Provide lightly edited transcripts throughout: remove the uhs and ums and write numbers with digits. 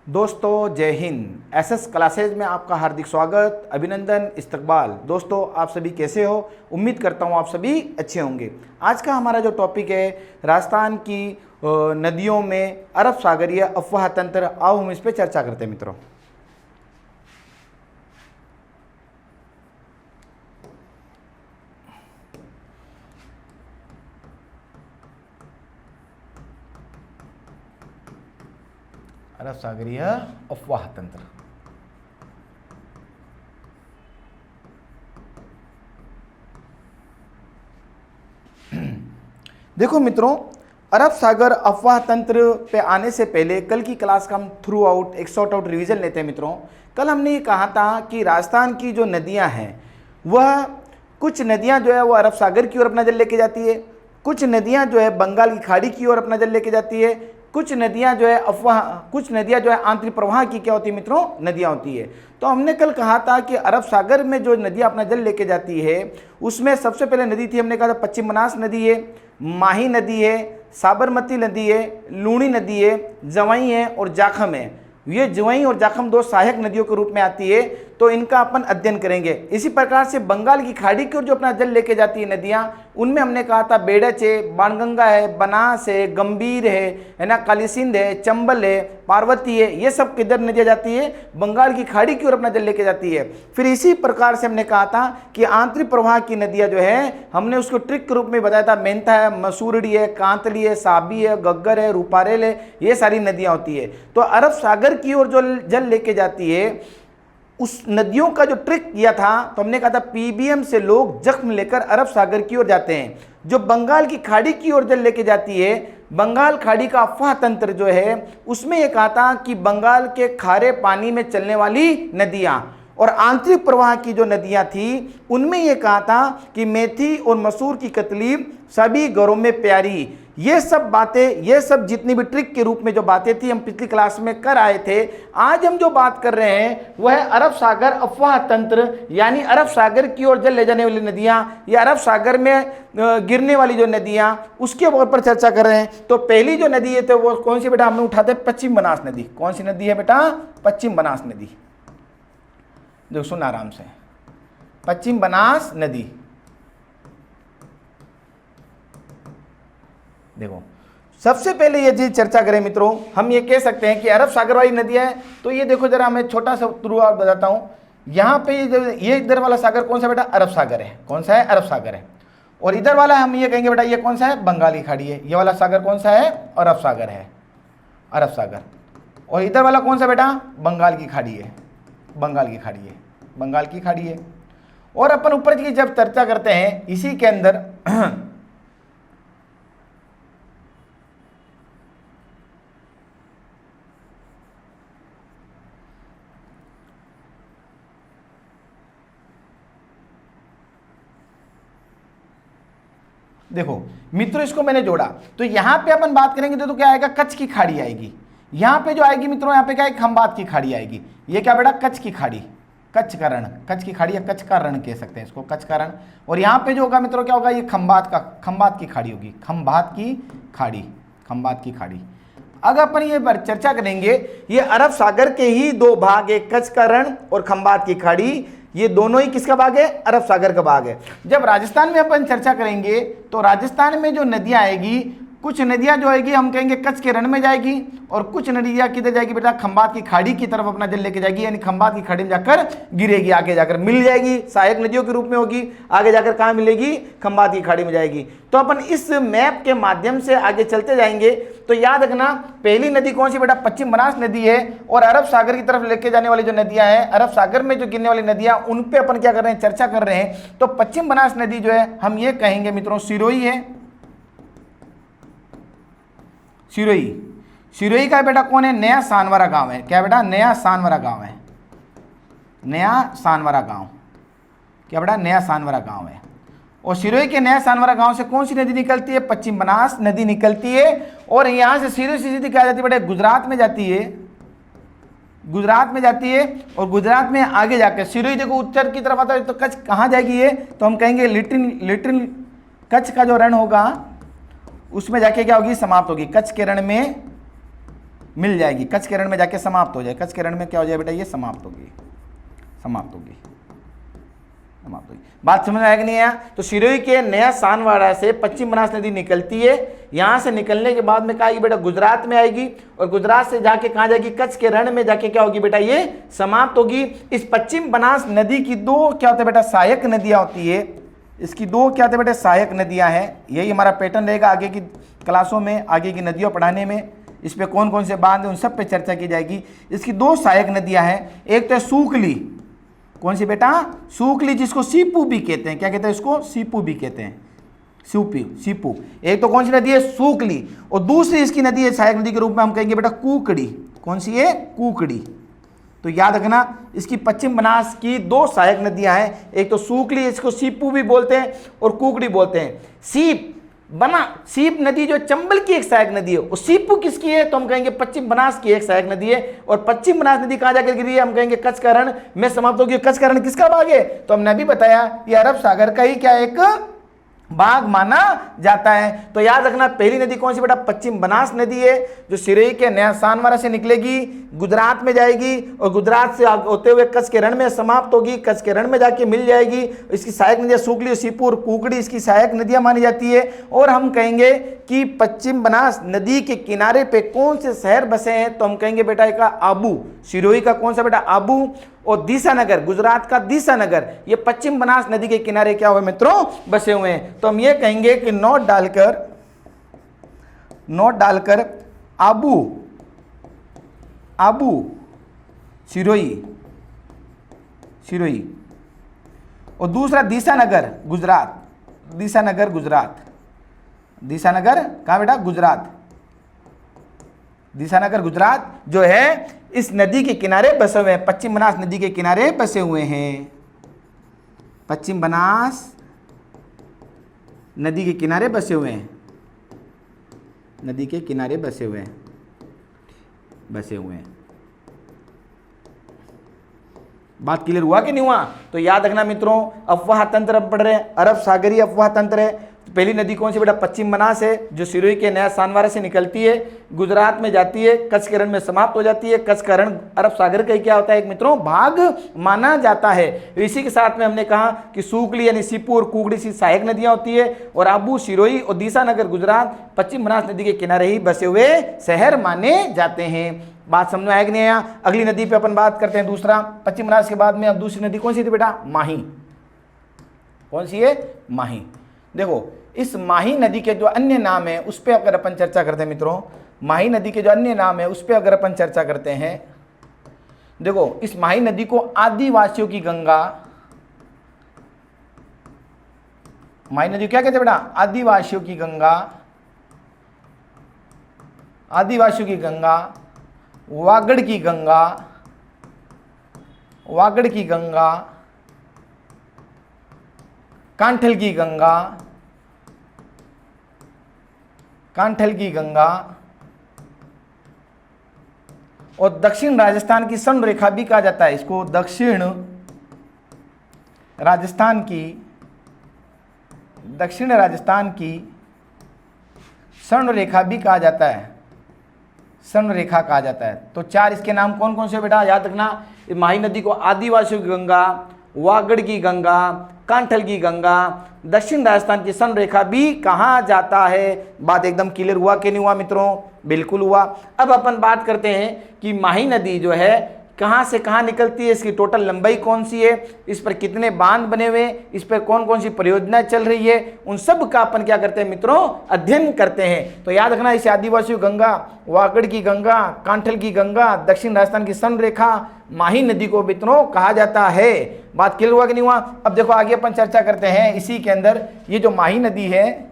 दोस्तों जय Hind. SS classes में आपका हार्दिक स्वागत, अभिनंदन, इस्तकबाल। दोस्तों आप सभी कैसे हो? उम्मीद करता हूँ आप सभी अच्छे होंगे। आज का हमारा जो टॉपिक है राजस्थान की नदियों में अरब सागरीय अफवाह तंत्र। आओ हम इस पर चर्चा करते हैं मित्रों। अरब सागरीय अफवाह तंत्र। देखो मित्रों, अरब सागर अफवाह तंत्र पे आने से पहले कल की क्लास का हम थ्रू आउट एक शॉर्ट आउट रिवीजन लेते हैं मित्रों। कल हमने ये कहा था कि राजस्थान की जो नदियां हैं वह कुछ नदियां जो है वो अरब सागर की ओर अपना जल लेके जाती है, कुछ नदियां जो है बंगाल की खाड़ी की ओर अपना जल लेके जाती है, कुछ नदियां जो है आंतरिक प्रवाह की क्या होती है मित्रों, नदियां होती है। तो हमने कल कहा था कि अरब सागर में जो नदियां अपना जल लेके जाती है उसमें सबसे पहले नदी थी, हमने कहा था पश्चिम बनास नदी है, माही नदी है, साबरमती नदी है, लूणी नदी है, जवाई है और जाखम है। ये जवाई और जाखम दो सहायक नदियों के रूप में आती है, तो इनका अपन अध्ययन करेंगे। इसी प्रकार से बंगाल की खाड़ी की ओर जो अपना जल लेके जाती है नदियां, उनमें हमने कहा था बेड़च है, बाणगंगा है, बनास है, गंभीर है ना, कालीसिंध है, चंबल है, पार्वती है। ये सब किधर नदियां जाती है? बंगाल की खाड़ी की ओर अपना जल लेके जाती है। फिर इसी प्रकार से हमने कहा था कि आंतरिक प्रवाह की नदियां जो है हमने उसको ट्रिक के रूप में बताया था। मेंथा है, मसूरड़ी है, कांतली है, साबी है, गग्गर है, रूपारेल है, ये सारी नदियां होती है। तो अरब सागर की ओर जो जल लेके जाती है उस नदियों का जो ट्रिक किया था, तो हमने कहा था पीबीएम से लोग जख्म लेकर अरब सागर की ओर जाते हैं। जो बंगाल की खाड़ी की ओर जल लेके जाती है, बंगाल खाड़ी का अफवाह तंत्र जो है उसमें यह कहा था कि बंगाल के खारे पानी में चलने वाली नदियां और आंतरिक प्रवाह की जो नदियां थी उनमें यह कहा था कि मेथी और मसूर की कतली सभी घरों में प्यारी। ये सब बातें, ये सब जितनी भी ट्रिक के रूप में जो बातें थी हम पिछली क्लास में कर आए थे। आज हम जो बात कर रहे हैं वह है अरब सागर अफवाह तंत्र, यानी अरब सागर की ओर जल ले जाने वाली नदियां या अरब सागर में गिरने वाली जो नदियां, उसके ऊपर चर्चा कर रहे हैं। तो पहली जो नदी है तो वो कौन सी बेटा? हमने उठाते पश्चिम बनास नदी। कौन सी नदी है बेटा? पश्चिम बनास नदी। देखो सुन आराम से, पश्चिम बनास नदी। देखो सबसे पहले ये जी चर्चा करें मित्रों, हम ये कह सकते हैं कि अरब सागर वाली नदियां है। तो ये देखो जरा, मैं छोटा सा थ्रू आउट बताता हूं। यहाँ पे ये इधर वाला सागर कौन सा बेटा? अरब सागर है। कौन सा है? अरब सागर है। और इधर वाला हम ये कहेंगे बेटा ये कौन सा है? बंगाली खाड़ी है। ये वाला सागर कौन सा है? अरब सागर है, अरब सागर। और इधर वाला कौन सा बेटा? बंगाल की खाड़ी है, बंगाल की खाड़ी है, बंगाल की खाड़ी है। और अपन ऊपर की जब चर्चा करते हैं इसी के अंदर देखो मित्रों, इसको मैंने जोड़ा तो यहां पे अपन बात करेंगे तो क्या आएगा? कच्छ की खाड़ी आएगी। यहां पे जो आएगी मित्रों, यहां पे क्या है? खंबात की खाड़ी आएगी। ये क्या बेटा? कच्छ की खाड़ी, कच्छ का रण, कच्छ की खाड़ी या कच्छ का रण कह सकते हैं इसको, कच्छ का रण। और यहां पे जो होगा मित्रों क्या होगा? ये खंबात की खाड़ी होगी, खंबात की खाड़ी, खंबात की खाड़ी। अगर अपन ये चर्चा करेंगे, ये अरब सागर के ही दो भाग है, कच्छ का रण और खंबात की खाड़ी। ये दोनों ही किसका भाग है? अरब सागर का भाग है। जब राजस्थान में अपन चर्चा करेंगे तो राजस्थान में जो नदियां आएगी, कुछ नदियां जो आएगी हम कहेंगे कच्छ के रण में जाएगी और कुछ नदियां किधर जाएगी बेटा? खंबात की खाड़ी की तरफ अपना जल लेके जाएगी, यानी खंबात की खाड़ी में जाकर गिरेगी, आगे जाकर मिल जाएगी, सहायक नदियों के रूप में होगी, आगे जाकर कहां मिलेगी? खंबात की खाड़ी में जाएगी। तो अपन इस मैप के माध्यम से आगे चलते जाएंगे। तो याद रखना, पहली नदी कौन सी बेटा? पश्चिम बनास नदी है। और अरब सागर की तरफ लेके जाने वाली जो नदियां हैं, अरब सागर में जो गिरने वाली नदियां, उन पे अपन क्या कर रहे हैं? चर्चा कर रहे हैं। तो पश्चिम बनास नदी जो है हम ये कहेंगे मित्रों सिरोही है, सिरोही। सिरोही का बेटा कौन है? नया सानवरा गांव है। क्या बेटा? नया सानवरा गांव है, नया सानवरा गांव। क्या बेटा? नया सानवरा गांव है। और सिरोही के नया सानवरा गांव से कौन सी नदी निकलती है? पश्चिम बनास नदी निकलती है। और यहां से सिरोही से सीधी क्या जाती है बेटा? गुजरात में जाती है, गुजरात में जाती है। और गुजरात में आगे जाकर सिरोही देखो उत्तर की तरफ आता है, तो कच्छ कहां जाएगी ये? तो हम कहेंगे लिटिल कच्छ का जो रण होगा उसमें जाके क्या होगी? समाप्त होगी। कच्छ के रण में मिल जाएगी, कच्छ के रण में जाके समाप्त हो जाए। कच्छ के रण में क्या हो जाए बेटा, ये समाप्त होगी, समाप्त होगी, समाप्त होगी। बात समझ में आया कि नहीं आया? तो सिरोही के नया सानवाड़ा से पश्चिम बनास नदी निकलती है। यहां से निकलने के बाद में क्या आएगी बेटा, गुजरात में आएगी, और गुजरात से जाके कहां जाएगी, कच्छ के रण में जाके क्या होगी बेटा, ये समाप्त होगी। इस पश्चिम बनास नदी की दो क्या होता है बेटा, सहायक नदियां होती है। इसकी दो क्या होते हैं बेटा, सहायक नदियां हैं। यही हमारा पैटर्न रहेगा आगे की क्लासों में, आगे की नदियों पढ़ाने में। इस पे कौन कौन से बांध है उन सब पे चर्चा की जाएगी। इसकी दो सहायक नदियां हैं, एक तो है सूकली, कौन सी बेटा, सूकली, जिसको सीपू भी कहते हैं। क्या कहते हैं इसको, सीपू भी कहते हैं, सीपू। एक तो कौन सी नदी है, सूकली, और दूसरी इसकी नदी है सहायक नदी के रूप में हम कहेंगे बेटा कुकड़ी। कौन सी है, कुकड़ी। तो याद रखना, इसकी पश्चिम बनास की दो सहायक नदियां हैं, एक तो सूकली, इसको सीपू भी बोलते हैं और कुकड़ी बोलते हैं। सीप नदी जो चंबल की एक सहायक नदी है, वो सीपू किसकी है, तो हम कहेंगे पश्चिम बनास की एक सहायक नदी है। और पश्चिम बनास नदी कहां जाकर गिरी है, हम कहेंगे कच्छ का रण में समाप्त होगी। कच्छ का रण किसका भाग है, तो हमने अभी बताया ये अरब सागर का ही क्या एक भाग माना जाता है। तो याद रखना, पहली नदी कौन सी बेटा, पश्चिम बनास नदी है, जो सिरोही के नया सानवाड़ा से निकलेगी, गुजरात में जाएगी और गुजरात से होते हुए कच्छ के रण में समाप्त होगी। कच्छ के रण में जाके मिल जाएगी। इसकी सहायक नदियां सूकली, सीपू और कुकड़ी इसकी सहायक नदियां मानी जाती है। और हम कहेंगे कि पश्चिम बनास नदी के किनारे पे कौन से शहर बसे हैं, तो हम कहेंगे बेटा एक आबू, सिरोही का कौन सा बेटा, आबू, और दीसानगर, गुजरात का दीसानगर, ये पश्चिम बनास नदी के किनारे क्या हुए मित्रों, बसे हुए हैं। तो हम ये कहेंगे कि नोट डालकर आबू सिरोही, और दूसरा दीसानगर गुजरात, दीसानगर कहाँ बेटा, गुजरात, दीसानगर गुजरात जो है इस नदी के किनारे बसे हुए हैं, पश्चिम बनास नदी के किनारे बसे हुए हैं। पश्चिम बनास नदी के किनारे बसे हुए हैं, नदी के किनारे बसे हुए हैं। बात क्लियर हुआ कि नहीं हुआ? तो याद रखना मित्रों, अफवाह तंत्र अब पढ़ रहे हैं, अरब सागरीय अफवाह तंत्र है। पहली नदी कौन सी बेटा, पश्चिम बनास है, जो सिरोही के नया सानवाड़ा से निकलती है, गुजरात में जाती है, कच्छ के रण में समाप्त हो जाती है। कच्छ का रण अरब सागर का क्या होता है एक मित्रों, भाग माना जाता है। इसी के साथ में हमने कहा कि सूकली यानी सीपू और कुकड़ी सी सहायक नदियां होती है, और आबू सिरोही और दीसानगर गुजरात पश्चिम बनास नदी के किनारे ही बसे हुए शहर माने जाते हैं। बात समझ में आया कि नहीं आया? अगली नदी पे अपन बात करते हैं। दूसरा, पश्चिम बनास के बाद में अब दूसरी नदी कौन सी थी बेटा, माही। कौन सी है, माही। देखो, इस माही नदी के जो अन्य नाम है उस पर अगर अपन चर्चा करते हैं मित्रों, माही नदी के जो अन्य नाम है उस पर अगर अपन चर्चा करते हैं, देखो इस माही नदी को आदिवासियों की गंगा, माही नदी क्या कहते हैं बेटा, आदिवासियों की गंगा, वागड़ की गंगा, कांठल की गंगा, और दक्षिण राजस्थान की स्वर्ण रेखा भी कहा जाता है इसको। दक्षिण राजस्थान की स्वर्ण रेखा भी कहा जाता है, स्वर्ण रेखा कहा जाता है। तो चार इसके नाम कौन कौन से बेटा, याद रखना। माही नदी को आदिवासियों की गंगा, वागड़ की गंगा, कांठल की गंगा, दक्षिण राजस्थान की स्वर्ण रेखा भी कहा जाता है। बात एकदम क्लियर हुआ कि नहीं हुआ मित्रों? बिल्कुल हुआ। अब अपन बात करते हैं कि माही नदी जो है कहाँ से कहाँ निकलती है, इसकी टोटल लंबाई कौन सी है, इस पर कितने बांध बने हुए, इस पर कौन कौन सी परियोजनाएं चल रही है, उन सब का अपन क्या करते हैं मित्रों, अध्ययन करते हैं। तो याद रखना, इसे आदिवासी गंगा, वागड़ की गंगा, कांठल की गंगा, दक्षिण राजस्थान की स्वर्ण रेखा, माही नदी को मित्रों कहा जाता है। बात क्लियर हुआ कि नहीं हुआ? अब देखो आगे अपन चर्चा करते हैं इसी के अंदर। ये जो माही नदी है,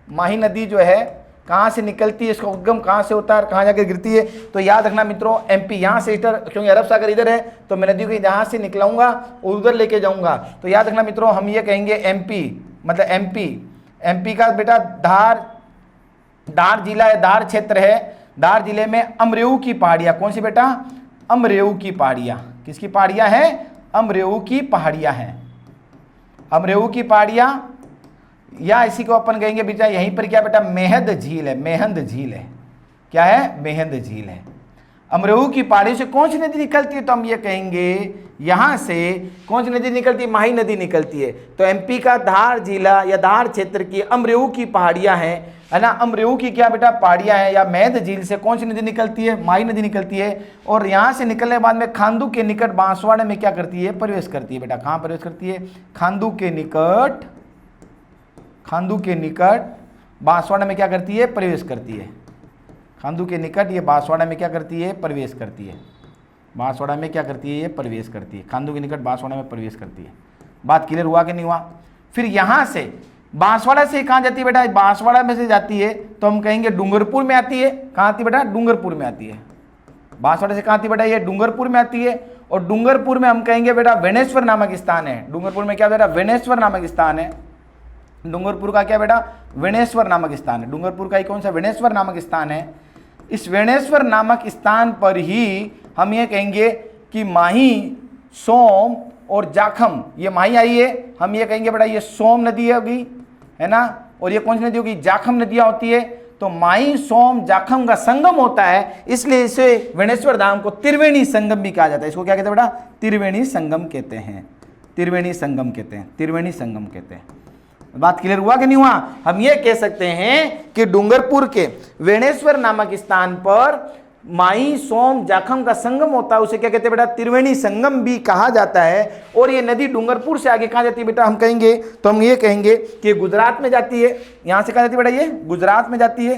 माही नदी जो है कहाँ से निकलती है, इसका उद्गम कहाँ से होता है और कहाँ जाकर गिरती है? तो याद रखना मित्रों, एमपी यहाँ से इधर, क्योंकि अरब सागर इधर है तो मैं नदी को यहाँ से निकलाऊंगा और उधर लेके जाऊंगा। तो याद रखना मित्रों, हम ये कहेंगे एमपी, मतलब एमपी का बेटा धार जिला है, धार क्षेत्र है। धार जिले में अमरेऊ की पहाड़ियाँ, कौन सी बेटा, अमरेऊ की पहाड़ियाँ। किसकी पहाड़ियाँ हैं? अमरेऊ की पहाड़ियाँ हैं, अमरेऊ की पहाड़ियाँ, या इसी को अपन कहेंगे बेटा यहीं पर क्या बेटा, मेहंद झील है, मेहंद झील है, क्या है, मेहंद झील है। अमरेऊ की पहाड़ी से कौन सी नदी निकलती है, तो हम ये कहेंगे यहां से कौन सी नदी निकलती है, माही नदी निकलती है। तो एमपी का धार जिला या धार क्षेत्र की अमरेऊ की पहाड़ियां हैं, है ना, अमरेऊ की क्या बेटा पहाड़ियां हैं, या मेहंद झील से कौन सी नदी निकलती है, माही नदी निकलती है। और यहां से निकलने के बाद में खांडू के निकट बांसवाड़ा में क्या करती है, प्रवेश करती है। बेटा कहां प्रवेश करती है, खांडू के निकट, खांडू के निकट बांसवाड़ा में क्या करती है, प्रवेश करती है। खांडू के निकट ये बांसवाड़ा में क्या करती है, प्रवेश करती है। बांसवाड़ा में क्या करती है, ये प्रवेश करती है। खांडू के निकट बांसवाड़ा में प्रवेश करती है। बात क्लियर हुआ कि नहीं हुआ। फिर यहाँ से बांसवाड़ा से कहाँ जाती है बेटा, बांसवाड़ा में से जाती है तो हम कहेंगे डूंगरपुर में आती है। कहाँ आती है बेटा, डूंगरपुर में आती है। बांसवाड़ा से कहाँ आती है बेटा, ये डूंगरपुर में आती है। और डूंगरपुर में हम कहेंगे बेटा वेणेश्वर नामक स्थान है। डूंगरपुर में क्या बेटा, वेणेश्वर नामक स्थान है। डूंगरपुर का क्या बेटा, वेणेश्वर नामक स्थान है। डूंगरपुर का ही कौन सा, वेणेश्वर नामक स्थान है। इस वेणेश्वर नामक स्थान पर ही हम ये कहेंगे कि माही, सोम और जाखम, ये माही आई है, हम ये कहेंगे बेटा ये सोम नदी होगी, है ना। और ये कौन सी नदी होगी, जाखम नदियाँ होती है। तो माही, सोम, जाखम का संगम होता है, इसलिए इसे वेणेश्वर धाम को त्रिवेणी संगम भी कहा जाता है। इसको क्या कहते हैं बेटा, त्रिवेणी संगम कहते हैं। त्रिवेणी संगम कहते हैं, त्रिवेणी संगम कहते हैं। बात क्लियर हुआ कि नहीं हुआ। हम ये कह सकते हैं कि डूंगरपुर के वेणेश्वर नामक स्थान पर माही, सोम, जाखम का संगम होता है, उसे क्या कहते हैं बेटा, त्रिवेणी संगम भी कहा जाता है। और ये नदी डूंगरपुर से आगे कहाँ जाती है बेटा, हम कहेंगे तो हम ये कहेंगे कि गुजरात में जाती है। यहां से कहाँ जाती है बेटा, ये गुजरात में जाती है,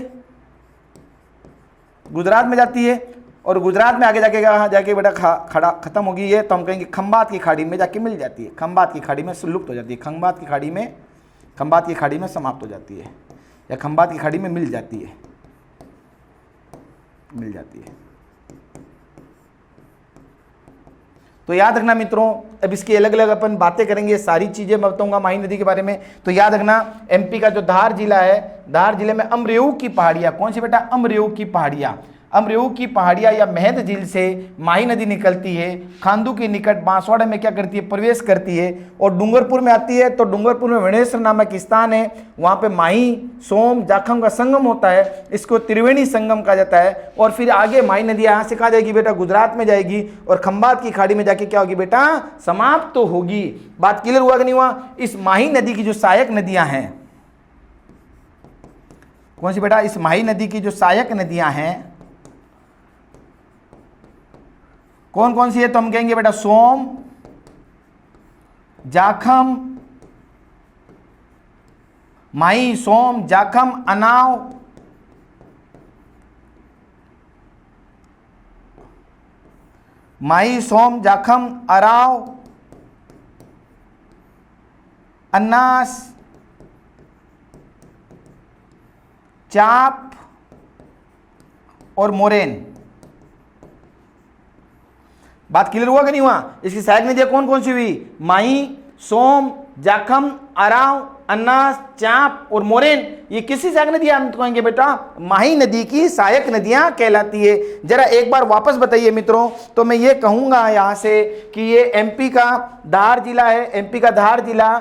गुजरात में जाती है। और गुजरात में आगे जाके कहाँ जाके बेटा खड़ा खत्म होगी ये, तो हम कहेंगे खंबात की खाड़ी में जाके मिल जाती है। खंबात की खाड़ी में लुप्त हो जाती है, खंबात की खाड़ी में, खंबात की खाड़ी में समाप्त हो जाती है, या खंबात की खाड़ी में मिल जाती है, मिल जाती है। तो याद रखना मित्रों, अब इसकी अलग अलग अपन बातें करेंगे, सारी चीजें मैं बताऊंगा माही नदी के बारे में। तो याद रखना एमपी का जो धार जिला है, धार जिले में अमरेऊ की पहाड़ियां, कौन सी बेटा, अमरेऊ की पहाड़ियां। अमरेऊ की पहाड़ियां या मेहंद झील से माही नदी निकलती है, खांडू के निकट बांसवाड़ा में क्या करती है, प्रवेश करती है। और डूंगरपुर में आती है, तो डूंगरपुर में वेणेश्वर नामक स्थान है, वहां पे माही, सोम, जाखम का संगम होता है, इसको त्रिवेणी संगम कहा जाता है। और फिर आगे माही नदी यहाँ से कहाँ जाएगी बेटा, गुजरात में जाएगी, और खंबात की खाड़ी में जाके क्या होगी बेटा, समाप्त तो होगी। बात क्लियर हुआ कि नहीं हुआ। इस माही नदी की जो सहायक नदियां हैं, कौन सी बेटा, इस माही नदी की जो सहायक नदियां हैं कौन कौन सी है, तो हम कहेंगे बेटा सोम, जाखम, माही, सोम, जाखम, अनाव, माही, सोम, जाखम, अराव, अन्नास, चाप और मोरेन। बात क्लियर हुआ कि नहीं हुआ। इसकी सहायक नदियां कौन कौन सी हुई, माही, सोम, जाखम, अराव, अन्नास, चाप और मोरेन। ये किसी सहायक नदियां हम कहेंगे बेटा, माही नदी की सहायक नदियां कहलाती है। जरा एक बार वापस बताइए मित्रों, तो मैं ये कहूंगा यहां से कि ये एमपी का धार जिला है, एमपी का धार जिला,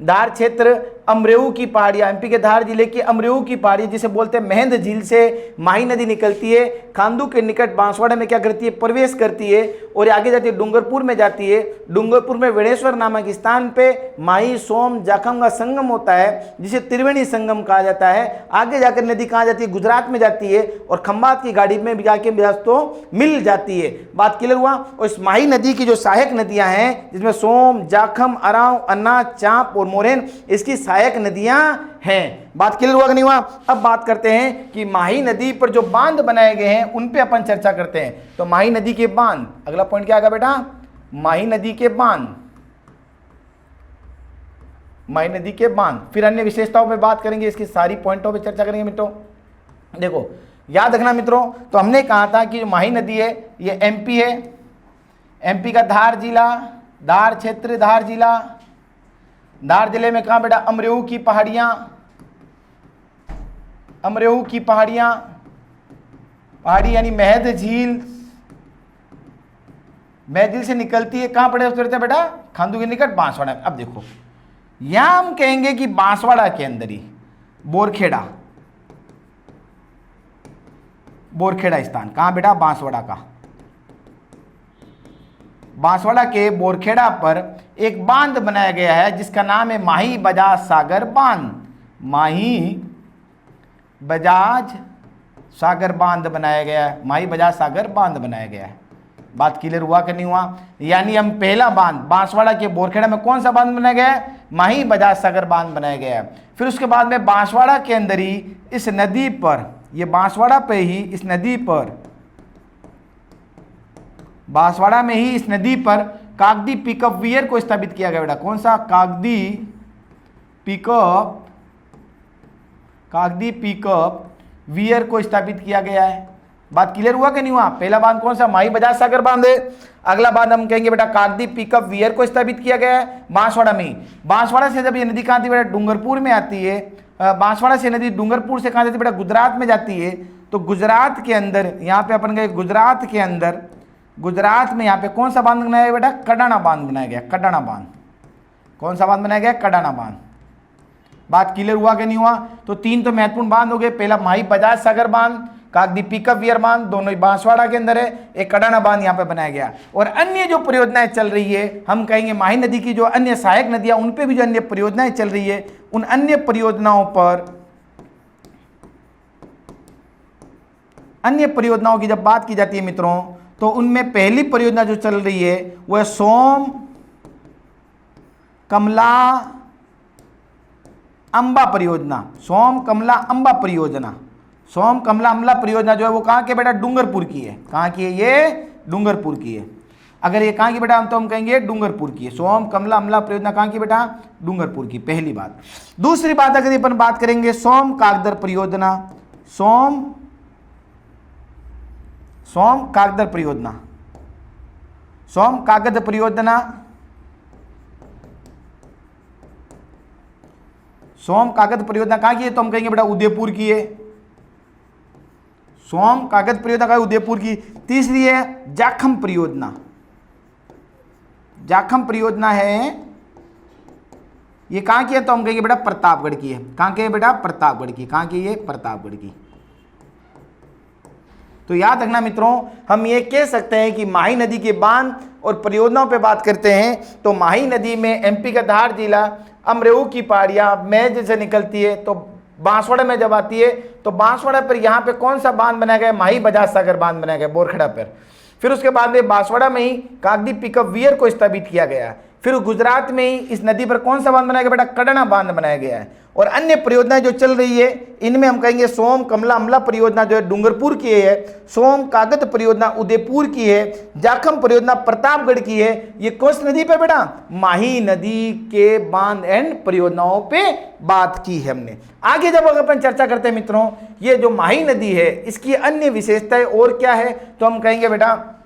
धार क्षेत्र, अमरेऊ की पहाड़ियां, एमपी के धार जिले की अमरेऊ की पहाड़ी जिसे बोलते हैं मेहंद झील से माही नदी निकलती है, खांडू के निकट बांसवाड़ा में क्या करती है, प्रवेश करती है। और आगे जाती है डूंगरपुर में जाती है। डूंगरपुर में वेणेश्वर नामक स्थान पे माही, सोम, जाखम का संगम होता है, जिसे त्रिवेणी संगम कहा जाता है। आगे जाकर नदी कहाँ जाती है, गुजरात में जाती है, और खंबात की गाड़ी में जाके तो मिल जाती है। बात क्लियर हुआ। और इस माही नदी की जो सहायक नदियां हैं, जिसमें सोम, जाखम, अराव, अन्ना, चाप और मोरेन, इसकी सहायक नदियां हैं। बात क्लियर हुआ कि नहीं हुआ। अब बात करते हैं कि माही नदी पर जो बांध बनाए गए हैं उन पे अपन चर्चा करते हैं। तो माही नदी के बांध, अगला पॉइंट क्या आएगा बेटा, माही नदी के बांध, माही नदी के बांध। फिर अन्य विशेषताओं पे बात करेंगे, इसकी सारी पॉइंटों पे चर्चा करेंगे मित्रों। देखो याद रखना मित्रों, तो हमने कहा था कि जो माही नदी है ये एमपी है, एमपी का धार जिला, धार क्षेत्र, धार जिला, धार जिले में कहाँ बेटा, अमरेऊ की पहाड़ियां, अमरेऊ की पहाड़ियां, पहाड़ी यानी मेहंद झील, मेहंद झील से निकलती है, कहाँ पड़े उतरता है बेटा, खांडू के निकट बांसवाड़ा। अब देखो यहां हम कहेंगे कि बांसवाड़ा के अंदर ही बोरखेड़ा, बोरखेड़ा स्थान, कहाँ बेटा, बांसवाड़ा का। बांसवाड़ा के बोरखेड़ा पर एक बांध बनाया गया है जिसका नाम है माही बजाज सागर बांध। माही बजाज सागर बांध बनाया गया है, माही बजाज सागर बांध बनाया गया है। बात क्लियर हुआ कि नहीं हुआ? यानी हम पहला बांध बांसवाड़ा के बोरखेड़ा में कौन सा बांध बनाया गया है? माही बजाज सागर बांध बनाया गया है। फिर उसके बाद में बांसवाड़ा के अंदर ही इस नदी पर, ये बांसवाड़ा पे ही इस नदी पर, बांसवाड़ा में ही इस नदी पर कागदी पिकअप वियर को स्थापित किया गया बेटा। कौन सा? कागदी पिकअप वियर को स्थापित किया गया है। बात क्लियर हुआ कि नहीं हुआ? पहला बांध कौन सा? माही बजाज सागर बांध है। अगला बांध हम कहेंगे बेटा कागदी पिकअप वियर को स्थापित किया गया है बांसवाड़ा में। बांसवाड़ा से जब ये नदी कहाँ आती है बेटा? डूंगरपुर में आती है। बांसवाड़ा से नदी डूंगरपुर से कहाँ जाती है बेटा? गुजरात में जाती है। तो गुजरात के अंदर, यहाँ पे अपन गए गुजरात के अंदर, गुजरात में यहाँ पे कौन सा बांध बनाया गया बेटा? कडाना बांध बनाया गया। कडाना बांध, कौन सा बांध बनाया गया? कडाना बांध। बात क्लियर हुआ कि नहीं हुआ? तो तीन तो महत्वपूर्ण बांध हो गए। पहला माही बजाज सागर बांध, कागदी पिकअप वियर बांध, दोनों ही बांसवाड़ा के अंदर है। एक कडाना बांध यहाँ पे बनाया गया। और अन्य जो परियोजनाएं चल रही है, हम कहेंगे माही नदी की जो अन्य सहायक नदियां, उन पे भी जो अन्य परियोजनाएं चल रही है, उन अन्य परियोजनाओं पर, अन्य परियोजनाओं की जब बात की जाती है मित्रों, तो उनमें पहली परियोजना जो चल रही है वो है सोम कमला अंबा परियोजना। सोम कमला अंबा परियोजना, सोम कमला अमला परियोजना जो है वो कहाँ के बेटा? डूंगरपुर की है। कहाँ की है? ये डूंगरपुर की है। अगर ये कहाँ की बेटा? तो हम कहेंगे डूंगरपुर की है। सोम कमला अमला परियोजना कहाँ की बेटा? डूंगरपुर की, पहली बात। दूसरी बात अगर अपन बात करेंगे सोम कागदर परियोजना, सोम कागदर परियोजना, सोम कागद परियोजना, सोम कागज परियोजना कहाँ की है? तो हम कहेंगे बेटा उदयपुर की है। सोम कागज परियोजना का उदयपुर की। तीसरी है जाखम परियोजना, जाखम परियोजना है, ये कहाँ की है? तो हम कहेंगे बेटा प्रतापगढ़ की है। कहाँ की है बेटा? प्रतापगढ़ की। कहाँ की है? प्रतापगढ़ की। तो याद रखना मित्रों, हम ये कह सकते हैं कि माही नदी के बांध और परियोजनाओं पे बात करते हैं तो माही नदी में एमपी का धार जिला, अमरेऊ की पहाड़ियाँ मैज से निकलती है, तो बांसवाड़ा में जब आती है तो बांसवाड़ा पर यहाँ पे कौन सा बांध बनाया गया? माही बजाज सागर बांध बनाया गया बोरखेड़ा पर। फिर उसके बाद में बांसवाड़ा में ही कागदी पिकअप वियर को स्थापित किया गया। फिर गुजरात में ही इस नदी पर कौन सा बांध बनाया गया बेटा? कडाना बांध बनाया गया है। और अन्य परियोजनाएं जो चल रही है इनमें हम कहेंगे सोम कमला अमला परियोजना जो है डूंगरपुर की है, सोम कागद परियोजना उदयपुर की है, जाखम परियोजना प्रतापगढ़ की है। ये कौन सी नदी पे बेटा? माही नदी के बांध एंड परियोजनाओं पे बात की है हमने। आगे जब अपन चर्चा करते हैं मित्रों, ये जो माही नदी है इसकी अन्य विशेषताएं और क्या है? तो हम कहेंगे बेटा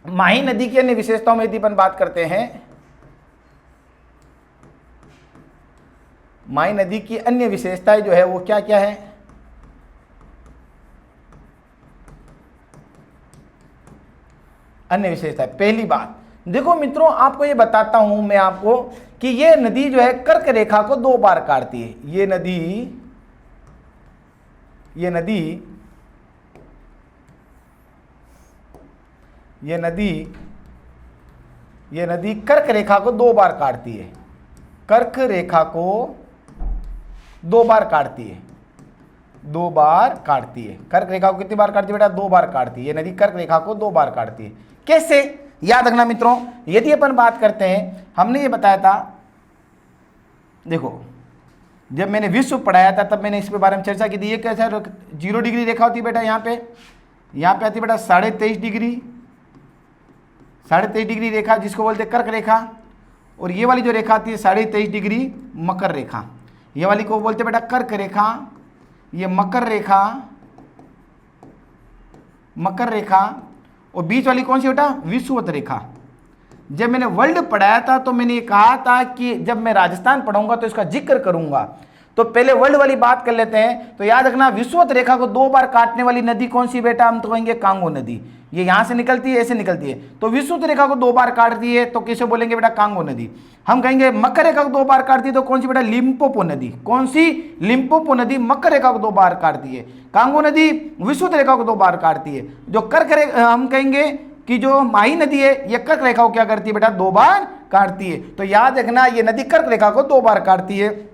माही नदी की अन्य विशेषताओं में यदि अपन बात करते हैं, माही नदी की अन्य विशेषताएं जो है वो क्या क्या है? अन्य विशेषताएं, पहली बात देखो मित्रों, आपको ये बताता हूं मैं आपको कि ये नदी जो है कर्क रेखा को 2 बार काटती है। ये नदी कर्क रेखा को 2 बार काटती है। कर्क रेखा को 2 बार काटती है, 2 बार काटती है। कर्क रेखा को कितनी बार काटती है बेटा? 2 बार काटती है। ये नदी कर्क रेखा को 2 बार काटती है। कैसे? याद रखना मित्रों, यदि अपन बात करते हैं, हमने ये बताया था, देखो जब मैंने विश्व पढ़ाया था तब मैंने इसके बारे में चर्चा की थी। ये कैसा 0 डिग्री रेखा होती है बेटा? यहाँ पे आती है बेटा 23.5 डिग्री, 23.5 डिग्री रेखा जिसको बोलते हैं कर्क रेखा। और ये वाली जो रेखा आती है 23.5 डिग्री मकर रेखा, ये वाली को बोलते हैं बेटा कर्क रेखा। ये मकर रेखा और बीच वाली कौन सी बेटा? विषुवत रेखा। जब मैंने वर्ल्ड पढ़ाया था तो मैंने ये कहा था कि जब मैं राजस्थान पढ़ाऊंगा तो इसका जिक्र करूंगा, तो पहले वर्ल्ड वाली बात कर लेते हैं। तो याद रखना विषुवत रेखा को 2 बार काटने वाली नदी कौन सी बेटा? हम तो कहेंगे कांगो नदी। ये यहाँ से निकलती है, ऐसे निकलती है, तो विषुवत रेखा को 2 बार काटती है, तो किसे बोलेंगे बेटा? कांगो नदी। हम कहेंगे मकर रेखा को 2 बार काटती है, तो कौन सी बेटा? लिम्पोपो नदी। कौन सी? लिम्पोपो नदी मकर रेखा को 2 बार काटती है। कांगो नदी विषुवत रेखा को 2 बार काटती है। जो कर्क रेखा, हम कहेंगे कि जो माही नदी है, ये कर्क रेखा को क्या करती है बेटा? 2 बार काटती है। तो याद रखना, ये नदी कर्क रेखा को 2 बार काटती है।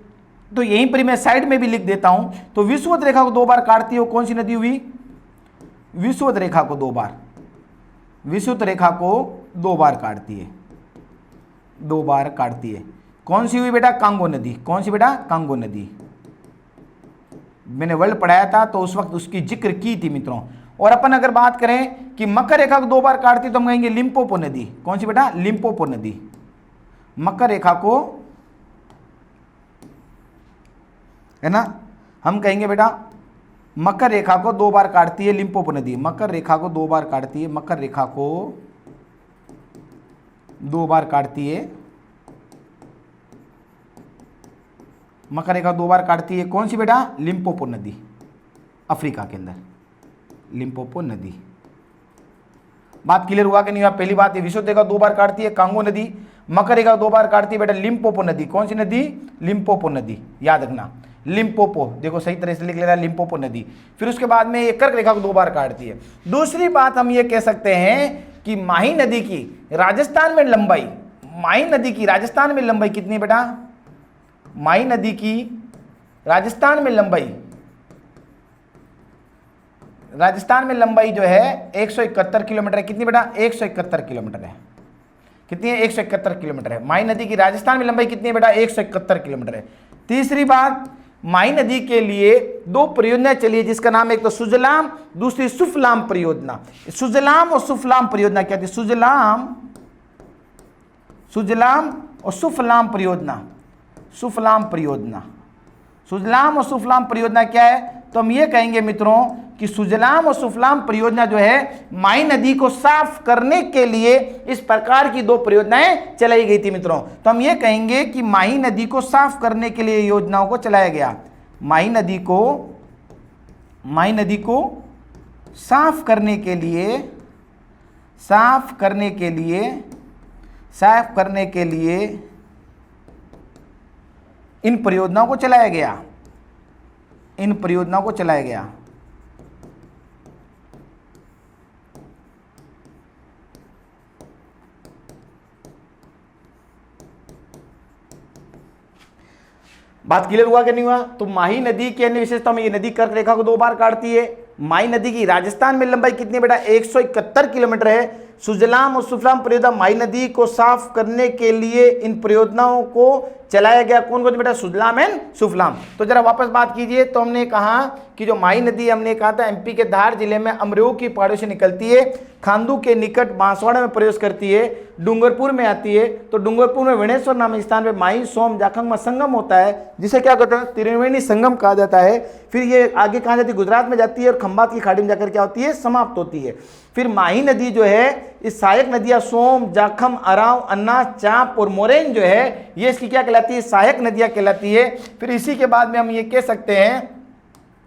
तो यहीं पर मैं साइड में भी लिख देता हूं। तो विषुवत रेखा को 2 बार काटती है, वो कौन सी नदी हुई? विषुवत रेखा को 2 बार, विषुवत रेखा को 2 बार काटती है, 2 बार काटती है। कौन सी हुई बेटा? कांगो नदी। कौन सी बेटा? कांगो नदी। मैंने वर्ल्ड पढ़ाया था तो उस वक्त उसकी जिक्र की थी मित्रों। और अपन अगर बात करें कि मकर रेखा को 2 बार काटती, तो हम कहेंगे लिम्पोपो नदी। कौन सी बेटा? लिम्पोपो नदी। मकर रेखा को, है ना, हम कहेंगे बेटा मकर रेखा को 2 बार काटती है लिम्पोपो नदी। मकर रेखा को 2 बार काटती है, मकर रेखा को 2 बार काटती है, मकर रेखा 2 बार काटती है। कौन सी बेटा? लिम्पोपो नदी, अफ्रीका के अंदर, लिम्पोपो नदी। बात क्लियर हुआ कि नहीं हुआ? पहली बात, ये विषुवत रेखा 2 बार काटती है कांगो नदी, मकर रेखा 2 बार काटती है बेटा लिम्पोपो नदी। कौन सी नदी? लिम्पोपो नदी। याद रखना, लिम्पोपो, देखो सही तरह से लिख लेना, लिम्पोपो नदी। फिर उसके बाद में ये कर्क रेखा को 2 बार काटती है। दूसरी बात हम ये कह सकते हैं कि माही नदी की राजस्थान में लंबाई, माही नदी की राजस्थान में लंबाई कितनी बेटा? माही नदी की राजस्थान में लंबाई, राजस्थान में लंबाई जो है 171 किलोमीटर है। कितनी बेटा? 171 किलोमीटर है। कितनी है? 171 किलोमीटर है। माही नदी की राजस्थान में लंबाई कितनी है बेटा? 171 किलोमीटर है। तीसरी बात, माही नदी के लिए 2 परियोजनाएं चली है, जिसका नाम एक तो सुजलाम, दूसरी सुफलाम परियोजना। सुजलाम और सुफलाम परियोजना क्या थी? सुजलाम और सुफलाम परियोजना, सुफलाम परियोजना। सुजलाम और सुफलाम परियोजना क्या है? तो हम ये कहेंगे मित्रों कि सुजलाम और सुफलाम परियोजना जो है माही नदी को साफ करने के लिए इस प्रकार की 2 परियोजनाएं चलाई गई थी मित्रों। तो हम ये कहेंगे कि माही नदी को साफ करने के लिए योजनाओं को चलाया गया। माही नदी को साफ करने के लिए इन परियोजनाओं को चलाया गया, इन परियोजनाओं को चलाया गया। बात क्लियर हुआ कि नहीं हुआ? तो माही नदी की अन्य विशेषता में ये नदी कर्क रेखा को 2 बार काटती है। माही नदी की राजस्थान में लंबाई कितनी बेटा? 171 किलोमीटर है। सुजलाम और सुफलाम परियोजना माही नदी को साफ करने के लिए इन परियोजनाओं को चलाया गया। कौन कौन बेटा? सुजलाम एंड सुफलाम। तो जरा वापस बात कीजिए। तो हमने कहा कि जो माही नदी, हमने कहा था एमपी के धार जिले में अमरेऊ की पहाड़ियों से निकलती है, खांडू के निकट बांसवाड़ा में प्रवेश करती है, डूंगरपुर में आती है। तो डूंगरपुर में विनेश्वर नामक स्थान पे माही सोम जाखंग में संगम होता है, जिसे क्या कहते हैं? त्रिवेणी संगम कहा जाता है। फिर ये आगे कहाँ जाती है? गुजरात में जाती है और खंभात की खाड़ी में जाकर क्या होती है? समाप्त होती है। फिर माही नदी जो है, इस सहायक नदियां सोम, जाखम, अराव, अन्ना, चाप और मोरेन जो है, ये इसकी क्या कहलाती है? सहायक नदियां कहलाती है। फिर इसी के बाद में हम ये कह सकते हैं,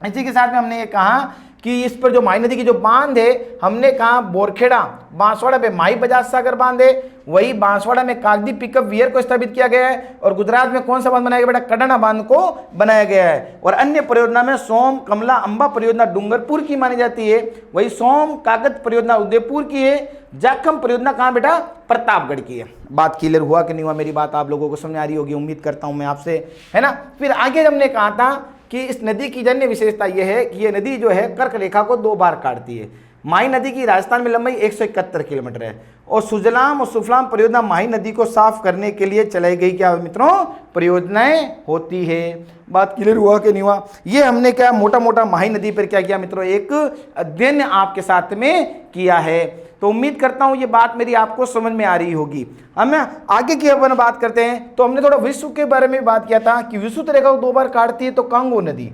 इसी के साथ में हमने ये कहा कि इस पर जो माही नदी की जो बांध है, हमने कहा बोरखेड़ा बांसवाड़ा पे माही बजाज सागर बांध है, वही बांसवाड़ा में कागदी पिकअप वियर को स्थापित किया गया है। और गुजरात में कौन सा बांध बनाया गया बेटा? कडाना बांध को बनाया गया है। और अन्य परियोजना में सोम, कमला, अंबा परियोजना डूंगरपुर की मानी जाती है, वही सोम कागज परियोजना उदयपुर की है। जाखम परियोजना कहाँ बेटा? प्रतापगढ़ की है। बात क्लियर हुआ कि नहीं हुआ? मेरी बात आप लोगों को समझ आ रही होगी, उम्मीद करता हूं मैं आपसे, है ना। फिर आगे हमने कहा था कि इस नदी की जन्य विशेषता यह है कि यह नदी जो है कर्क रेखा को 2 बार काटती है। माही नदी की राजस्थान में लंबाई 171 किलोमीटर है। और सुजलाम और सुफलाम परियोजना माही नदी को साफ करने के लिए चलाई गई क्या मित्रों? परियोजनाएं होती है। बात क्लियर हुआ कि नहीं हुआ? ये हमने क्या मोटा मोटा माही नदी पर क्या किया मित्रों? एक अध्ययन आपके साथ में किया है। तो उम्मीद करता हूं ये बात मेरी आपको समझ में आ रही होगी। हम आगे की अपन बात करते हैं। तो हमने थोड़ा विश्व के बारे में बात किया था कि विषुवत रेखा को 2 बार काटती है तो कांगो नदी,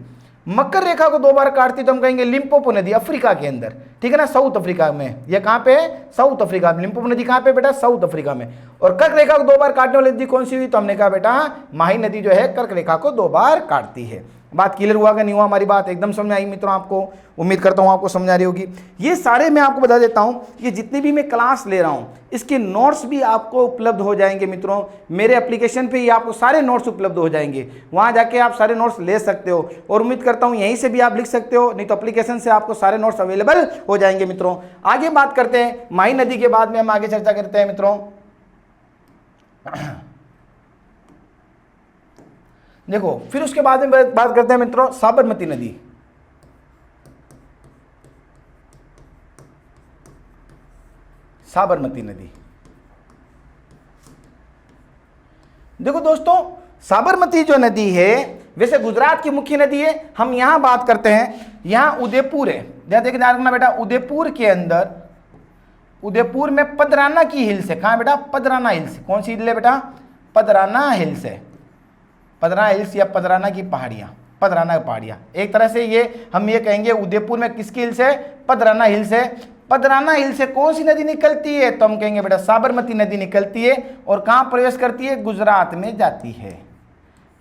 मकर रेखा को 2 बार काटती है तो हम कहेंगे लिम्पोपो नदी, अफ्रीका के अंदर, ठीक है ना, साउथ अफ्रीका में। ये कहाँ पे है? साउथ अफ्रीका में। लिम्पोपो नदी कहाँ पे बेटा? साउथ अफ्रीका में। और कर्क रेखा को 2 बार काटने वाली नदी कौन सी हुई? तो हमने कहा बेटा माही नदी जो है कर्क रेखा को 2 बार काटती है। बात क्लियर हुआ कि नहीं हुआ? हमारी बात एकदम समझ आई मित्रों आपको? उम्मीद करता हूँ आपको समझ आ रही होगी। ये सारे मैं आपको बता देता हूँ, ये जितनी भी मैं क्लास ले रहा हूँ इसके नोट्स भी आपको उपलब्ध हो जाएंगे मित्रों। मेरे एप्लीकेशन पे ही आपको सारे नोट्स उपलब्ध हो जाएंगे, वहाँ जाके आप सारे नोट्स ले सकते हो। और उम्मीद करता हूँ यहीं से भी आप लिख सकते हो, नहीं तो एप्लीकेशन से आपको सारे नोट्स अवेलेबल हो जाएंगे मित्रों। आगे बात करते हैं माही नदी के बाद में हम आगे चर्चा करते हैं मित्रों। देखो फिर उसके बाद में बात करते हैं मित्रों साबरमती नदी। साबरमती नदी, देखो दोस्तों साबरमती जो नदी है वैसे गुजरात की मुख्य नदी है। हम यहां बात करते हैं, यहां उदयपुर है, देखिए ध्यान रखना बेटा, उदयपुर के अंदर, उदयपुर में पदराना की हिल्स है। कहां बेटा? पदराना हिल्स। कौन सी हिल है बेटा? पदराना हिल्स है। पदराना हिल्स या पदराना की पहाड़ियां, पदराना पहाड़ियां। एक तरह से ये हम ये कहेंगे उदयपुर में किसकी हिल्स है? पदराना हिल्स है। पदराना हिल्स से कौन सी नदी निकलती है? तो हम कहेंगे बेटा साबरमती नदी निकलती है। और कहां प्रवेश करती है? गुजरात में जाती है।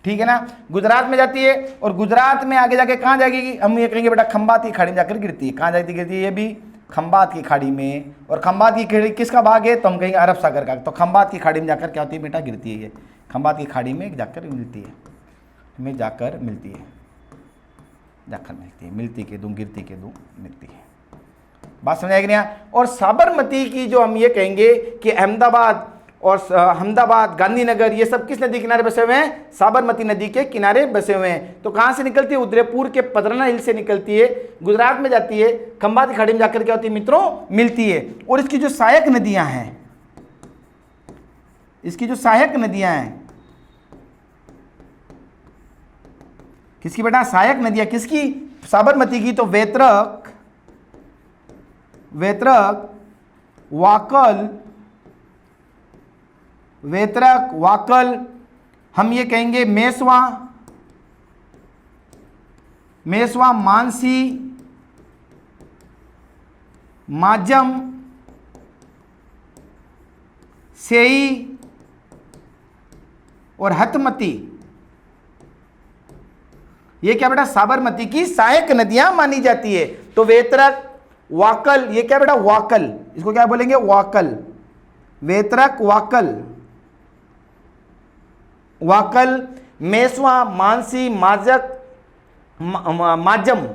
ठीक है ना, गुजरात में जाती है। और गुजरात में आगे जाके कहां जाएगी? हम ये कहेंगे बेटा खंबात की खाड़ी में जाकर गिरती है। कहां जाती गिरती है? ये भी खंबात की खाड़ी में। और खंबात की खाड़ी किसका भाग है? तो हम कहेंगे अरब सागर का। तो खंबात की खाड़ी में जाकर क्या होती है बेटा? गिरती है। ये खंबात की खाड़ी में जाकर मिलती है, में जाकर मिलती है, जाकर मिलती है, मिलती के दूं गिरती के दूं मिलती है। बात समझ आएगी नहीं? और साबरमती की जो हम ये कहेंगे कि अहमदाबाद और अहमदाबाद, गांधीनगर, ये सब किस नदी किनारे बसे हुए हैं? साबरमती नदी के किनारे बसे हुए हैं। तो कहां से निकलती है? उदयपुर के पदराना हिल से निकलती है, गुजरात में जाती है, खंबात की खाड़ी में जाकर क्या होती है मित्रों? मिलती है। और इसकी जो सहायक नदियां हैं, इसकी जो सहायक नदियां हैं, किसकी बेटा? सहायक नदियां किसकी? साबरमती की। तो वेतरक, वेतरक, वाकल, वेतरक, वाकल, हम ये कहेंगे मेसवा, मेसवा, मानसी, माजम, सेई और हतमती, ये क्या बेटा? साबरमती की सहायक नदियां मानी जाती है। तो वेतरक, वाकल, ये क्या बेटा? वाकल, इसको क्या बोलेंगे? वाकल, वेतरक, वाकल, वाकल, मेसवा, मानसी, माजक, माजम,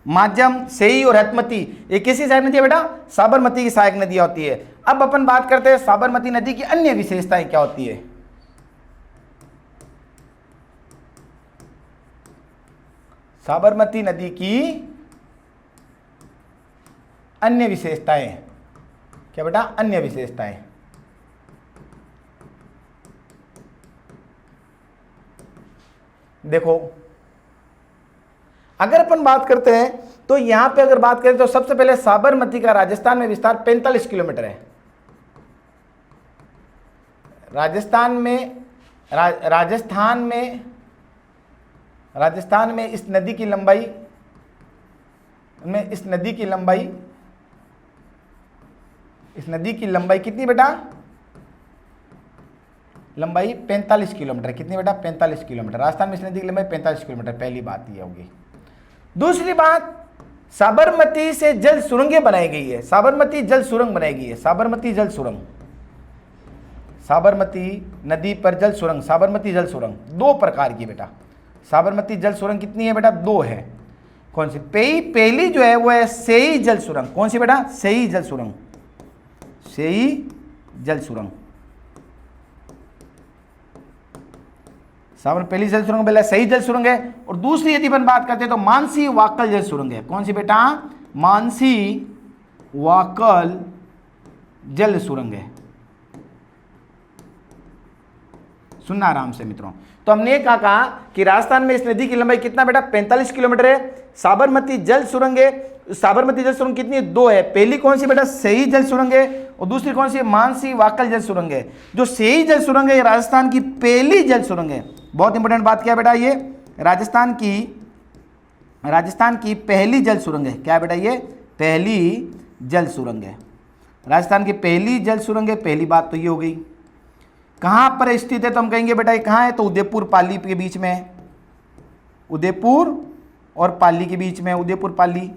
माजम, सेई और हतमती, ये किसी सहायक नदी है बेटा? साबरमती की सहायक नदी होती है। अब अपन बात करते हैं साबरमती नदी की अन्य विशेषताएं क्या होती है। साबरमती नदी की अन्य विशेषताएं क्या बेटा? अन्य विशेषताएं, देखो अगर अपन बात करते हैं तो यहां पे अगर बात करें तो सबसे पहले साबरमती का राजस्थान में विस्तार 45 किलोमीटर है। राजस्थान में इस नदी की लंबाई कितनी बेटा? लंबाई 45 किलोमीटर। कितनी बेटा? 45 किलोमीटर। राजस्थान में इस नदी की लंबाई 45 किलोमीटर। पहली बात यह होगी। दूसरी बात, साबरमती से जल सुरंगें बनाई गई है। साबरमती जल सुरंग बनाई गई है। साबरमती जल सुरंग, साबरमती नदी पर जल सुरंग, साबरमती जल सुरंग दो प्रकार की बेटा। साबरमती जल सुरंग कितनी है बेटा? दो है। कौन सी? पहली जो है वो है सेई जल सुरंग। कौन सी बेटा? सेई जल सुरंग, सेई जल सुरंग। साबरमती पहली जल सुरंग पहले सही जल सुरंग है। और दूसरी यदि अपन बात करते हैं तो मानसी वाकल जल सुरंग है। कौन सी बेटा? मानसी वाकल जल सुरंग है। सुनना आराम से मित्रों। तो हमने कहा कि राजस्थान में इस नदी की लंबाई कितना बेटा? 45 किलोमीटर है। साबरमती जल सुरंग है। साबरमती जल सुरंग कितनी? दो है। पहली कौन सी बेटा? सही जल सुरंग है। और दूसरी कौन सी? मानसी वाकल जल सुरंग है। जो सही जल सुरंग है ये राजस्थान की पहली जल सुरंग है। बहुत इंपॉर्टेंट बात क्या है बेटा? ये राजस्थान की पहली जल सुरंग है। क्या बेटा? ये पहली जल सुरंग है। राजस्थान की पहली जल सुरंग है। पहली बात तो ये हो गई। कहां पर स्थित है, तो हम कहेंगे बेटा ये कहां है, तो उदयपुर पाली के बीच में है, उदयपुर और पाली के बीच में, उदयपुर पाली,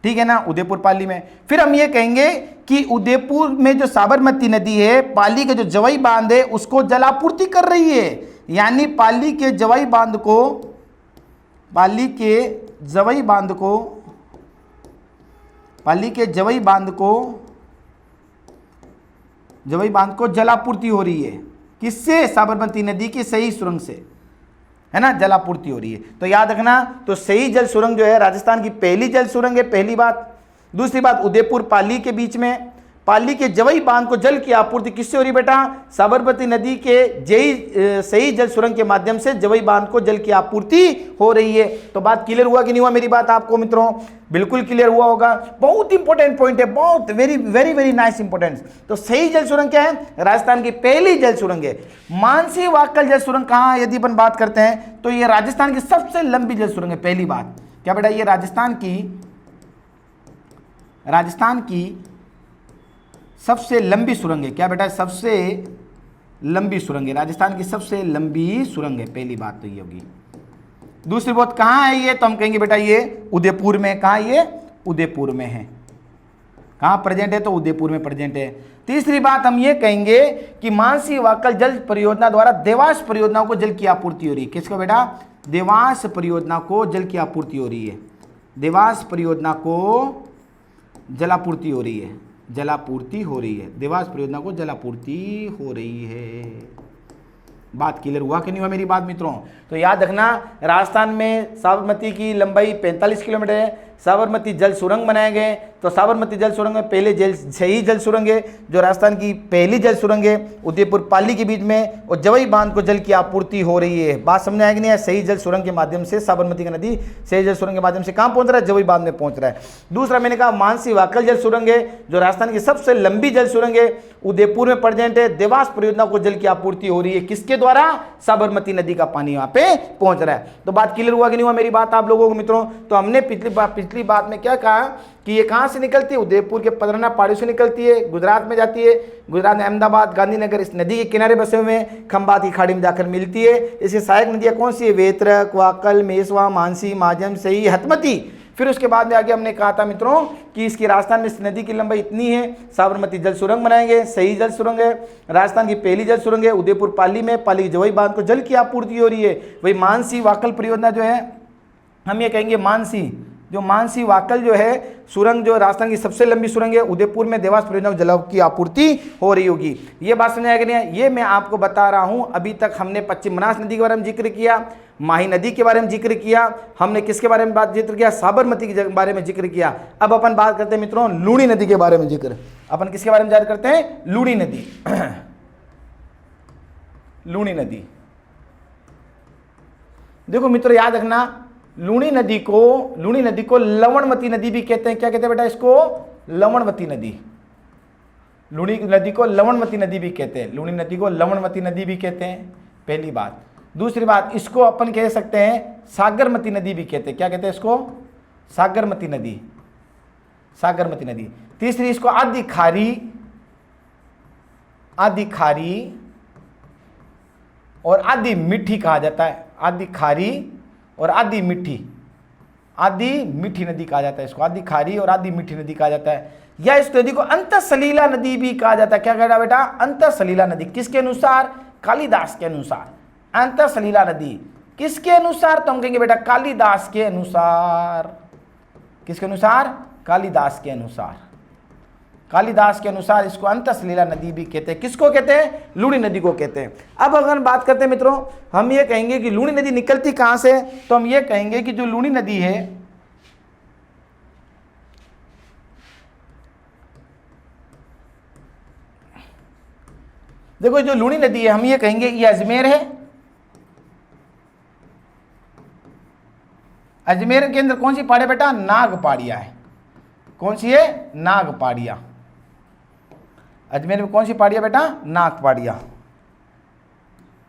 ठीक है ना, उदयपुर पाली में। फिर हम ये कहेंगे कि उदयपुर में जो साबरमती नदी है, पाली के जो जवई बांध है उसको जलापूर्ति कर रही है, यानी पाली के जवई बांध को, पाली के जवई बांध को, पाली के जवई बांध को, जवई बांध को जलापूर्ति हो रही है, किससे, साबरमती नदी की सही सुरंग से, है ना, जलापूर्ति हो रही है। तो याद रखना, तो सही जल सुरंग जो है राजस्थान की पहली जल सुरंग है, पहली बात। दूसरी बात, उदयपुर पाली के बीच में, पाली के जवई बांध को जल की आपूर्ति किससे हो रही बेटा, साबरमती नदी के सही जल सुरंग के माध्यम से जवई बांध को जल की आपूर्ति हो रही है। तो बात क्लियर हुआ कि नहीं हुआ, मेरी बात आपको मित्रों बिल्कुल क्लियर हुआ होगा। बहुत इंपॉर्टेंट पॉइंट है, बहुत very very very nice important. तो सही जल सुरंग क्या है, राजस्थान की पहली जल सुरंग है। मानसी वाकल जल सुरंग कहाँ है, यदि अपन बात करते हैं तो ये राजस्थान की सबसे लंबी जल सुरंग है। पहली बात क्या बेटा, ये राजस्थान की सबसे लंबी सुरंग है। क्या बेटा, सबसे लंबी सुरंग है, राजस्थान की सबसे लंबी सुरंग है, पहली बात तो ये होगी। दूसरी बात कहाँ है ये, तो हम कहेंगे बेटा ये उदयपुर में। कहाँ, ये उदयपुर में है। कहाँ प्रेजेंट है, तो उदयपुर में प्रेजेंट है। तीसरी बात हम ये कहेंगे कि मानसी वाकल जल परियोजना द्वारा देवास परियोजना को जल की आपूर्ति हो रही है। किसको बेटा, देवास परियोजना को जल की आपूर्ति हो रही है, देवास परियोजना को जलापूर्ति हो रही है, जलापूर्ति हो रही है, देवास परियोजना को जलापूर्ति हो रही है। बात क्लियर हुआ कि नहीं हुआ मेरी बात मित्रों। तो याद रखना, राजस्थान में साबरमती की लंबाई 45 किलोमीटर है, साबरमती जल सुरंग बनाए गए। तो साबरमती जल सुरंग में पहले सही जल सुरंग है, जो राजस्थान की पहली जल सुरंग है, उदयपुर पाली के बीच में, और जवई बांध को जल की आपूर्ति हो रही है। बात समझ आएगी नहीं है, सही जल सुरंग के माध्यम से साबरमती की नदी सही जल सुरंग के माध्यम से कहाँ पहुंच रहा है, जवई बांध में पहुंच रहा है। दूसरा मैंने कहा मानसी वाकल जल सुरंग है, जो राजस्थान की सबसे लंबी जल सुरंग है, उदयपुर में प्रेजेंट है। देवास परियोजना को जल की आपूर्ति हो रही है, किसके द्वारा, साबरमती नदी का पानी वहां पे पहुंच रहा है। तो बात क्लियर हुआ कि नहीं हुआ मेरी बात आप लोगों को मित्रों। तो हमने पिछली बात में क्या कहा कि ये कहां से निकलती है, उदयपुर के पदरना पहाड़ी से निकलती है, गुजरात में जाती है, गुजरात में अहमदाबाद, गांधीनगर इस नदी के किनारे बसे हुए हैं, खंबात की खाड़ी में जाकर मिलती है। इसकी सहायक नदियां कौन सी है, वेत्रक, वाकल, मेसवा, मानसी, माजम, सही, हतमती। फिर उसके बाद में आगे हमने कहा था मित्रों कि इसकी राजस्थान में इस नदी की लंबाई इतनी है, साबरमती जल सुरंग बनाएंगे, सही जल सुरंग है, राजस्थान की पहली जल सुरंग है, उदयपुर पाली में, पाली की जवई बांध को जल की आपूर्ति हो रही है। वही मानसी वाकल परियोजना जो है, हम ये कहेंगे मानसी वाकल जो है सुरंग, जो राजस्थान की सबसे लंबी सुरंग है, उदयपुर में देवास परियोजना को जल की आपूर्ति हो रही होगी। ये बात समझ आएगी नहीं, ये मैं आपको बता रहा हूं। अभी तक हमने पश्चिम बनास नदी के बारे में जिक्र किया, माही नदी के बारे में जिक्र किया, हमने किसके बारे में बात जिक्र किया, साबरमती के बारे में जिक्र किया। अब अपन बात करते हैं मित्रों लूणी नदी के बारे में जिक्र। अपन किसके बारे में याद करते हैं, लूणी नदी। लूणी नदी, देखो मित्रों याद रखना, लूणी नदी को लवणवती नदी भी कहते हैं। क्या कहते हैं बेटा इसको, लवणवती नदी। लूणी नदी को लवणवती नदी भी कहते हैं, लूणी नदी को लवणवती नदी भी कहते हैं, पहली बात। दूसरी बात, इसको अपन कह सकते हैं सागरमती नदी भी कहते हैं। क्या कहते हैं इसको, सागरमती नदी, सागरमती नदी। तीसरी, इसको आदि खारी और आदि मीठी कहा जाता है। आदि खारी और आदि मीठी नदी कहा जाता है इसको, आदि खारी और आदि मीठी नदी कहा जाता है। या इस नदी को अंतःसलीला नदी भी कहा जाता है। क्या कह रहा बेटा, अंतःसलीला नदी। किसके अनुसार, कालिदास के अनुसार। अंतःसलीला नदी किसके अनुसार, तो हम कहेंगे बेटा कालिदास के अनुसार। किसके अनुसार, कालिदास के अनुसार। कालिदास के अनुसार इसको अंतःसलीला नदी भी कहते हैं। किसको कहते हैं, लूणी नदी को कहते हैं। अब अगर बात करते हैं मित्रों, हम ये कहेंगे कि लूणी नदी निकलती कहां से, तो हम ये कहेंगे कि जो लूणी नदी है, देखो जो लूणी नदी है, हम ये कहेंगे ये अजमेर है। अजमेर के अंदर कौन सी पहाड़ी बेटा, नागपाड़िया है। कौन सी है, नागपाड़िया। अजमेर में कौन सी पहाड़िया बेटा, नागपाड़िया,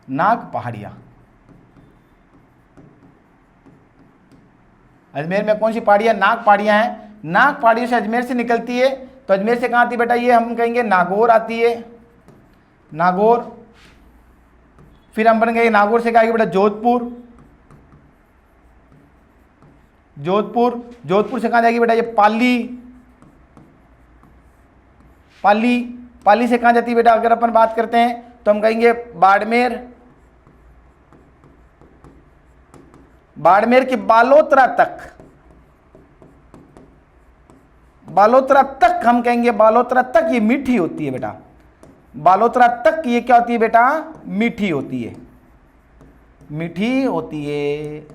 नाग पहाड़िया। अजमेर में कौन सी पहाड़ियां, नाग पहाड़ियां हैं। नाग पहाड़ियों से अजमेर से निकलती है। तो अजमेर से कहाँ आती बेटा, ये हम कहेंगे नागौर आती है, नागौर। फिर हम बन गए नागौर से क्या आएगी बेटा जोधपुर, जोधपुर, जोधपुर से कहाँ जाएगी बेटा ये पाली, पाली, पाली से कहाँ जाती है बेटा अगर अपन बात करते हैं तो हम कहेंगे बाड़मेर, बाड़मेर के बालोतरा तक, बालोतरा तक हम कहेंगे, बालोतरा तक ये मीठी होती है बेटा, बालोतरा तक ये क्या होती है बेटा मीठी होती है, मीठी होती है।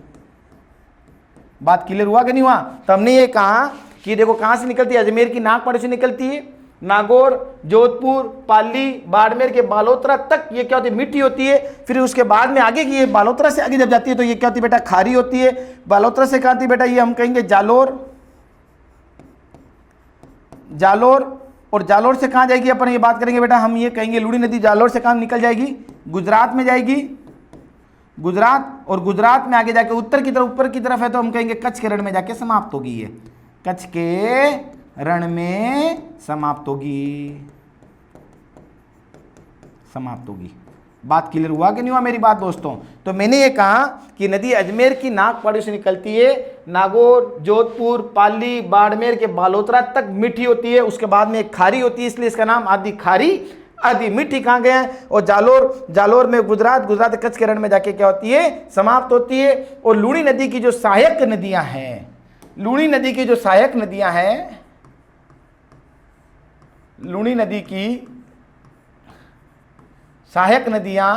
बात क्लियर हुआ कि नहीं हुआ? तो हमने ये कहा कि देखो कहां से निकलती है, अजमेर की नागपाड़ी से निकलती है, नागौर, जोधपुर, पाली, बाड़मेर के बालोतरा तक ये क्या होती है मीठी होती है। फिर उसके बाद में आगे की ये बालोतरा से आगे जब जाती है तो ये क्या होती है बेटा खारी होती है। बालोतरा से कहाँ आती है बेटा ये हम कहेंगे जालोर, जालोर, और जालोर से कहाँ जाएगी अपन ये बात करेंगे बेटा हम ये कहेंगे लूणी नदी जालोर से कहाँ निकल जाएगी गुजरात में जाएगी, गुजरात, और गुजरात में आगे जाके उत्तर की तरफ, ऊपर की तरफ है तो हम कहेंगे कच्छ के रण में जाके समाप्त होगी, ये कच्छ के रण में समाप्त होगी, समाप्त होगी। बात क्लियर हुआ कि नहीं हुआ मेरी बात दोस्तों? तो मैंने ये कहा कि नदी अजमेर की नागपाड़ी से निकलती है, नागौर, जोधपुर, पाली, बाड़मेर के बालोतरा तक मीठी होती है, उसके बाद में एक खारी होती है, इसलिए इसका नाम आदि खारी आदि मीठी कहाँ गए हैं। और जालोर, जालोर में गुजरात, गुजरात कच्छ के रण में जाके क्या होती है समाप्त होती है। और लूणी नदी की जो सहायक नदियां हैं, लूणी नदी की जो सहायक नदियां हैं, लूणी नदी की सहायक नदियां,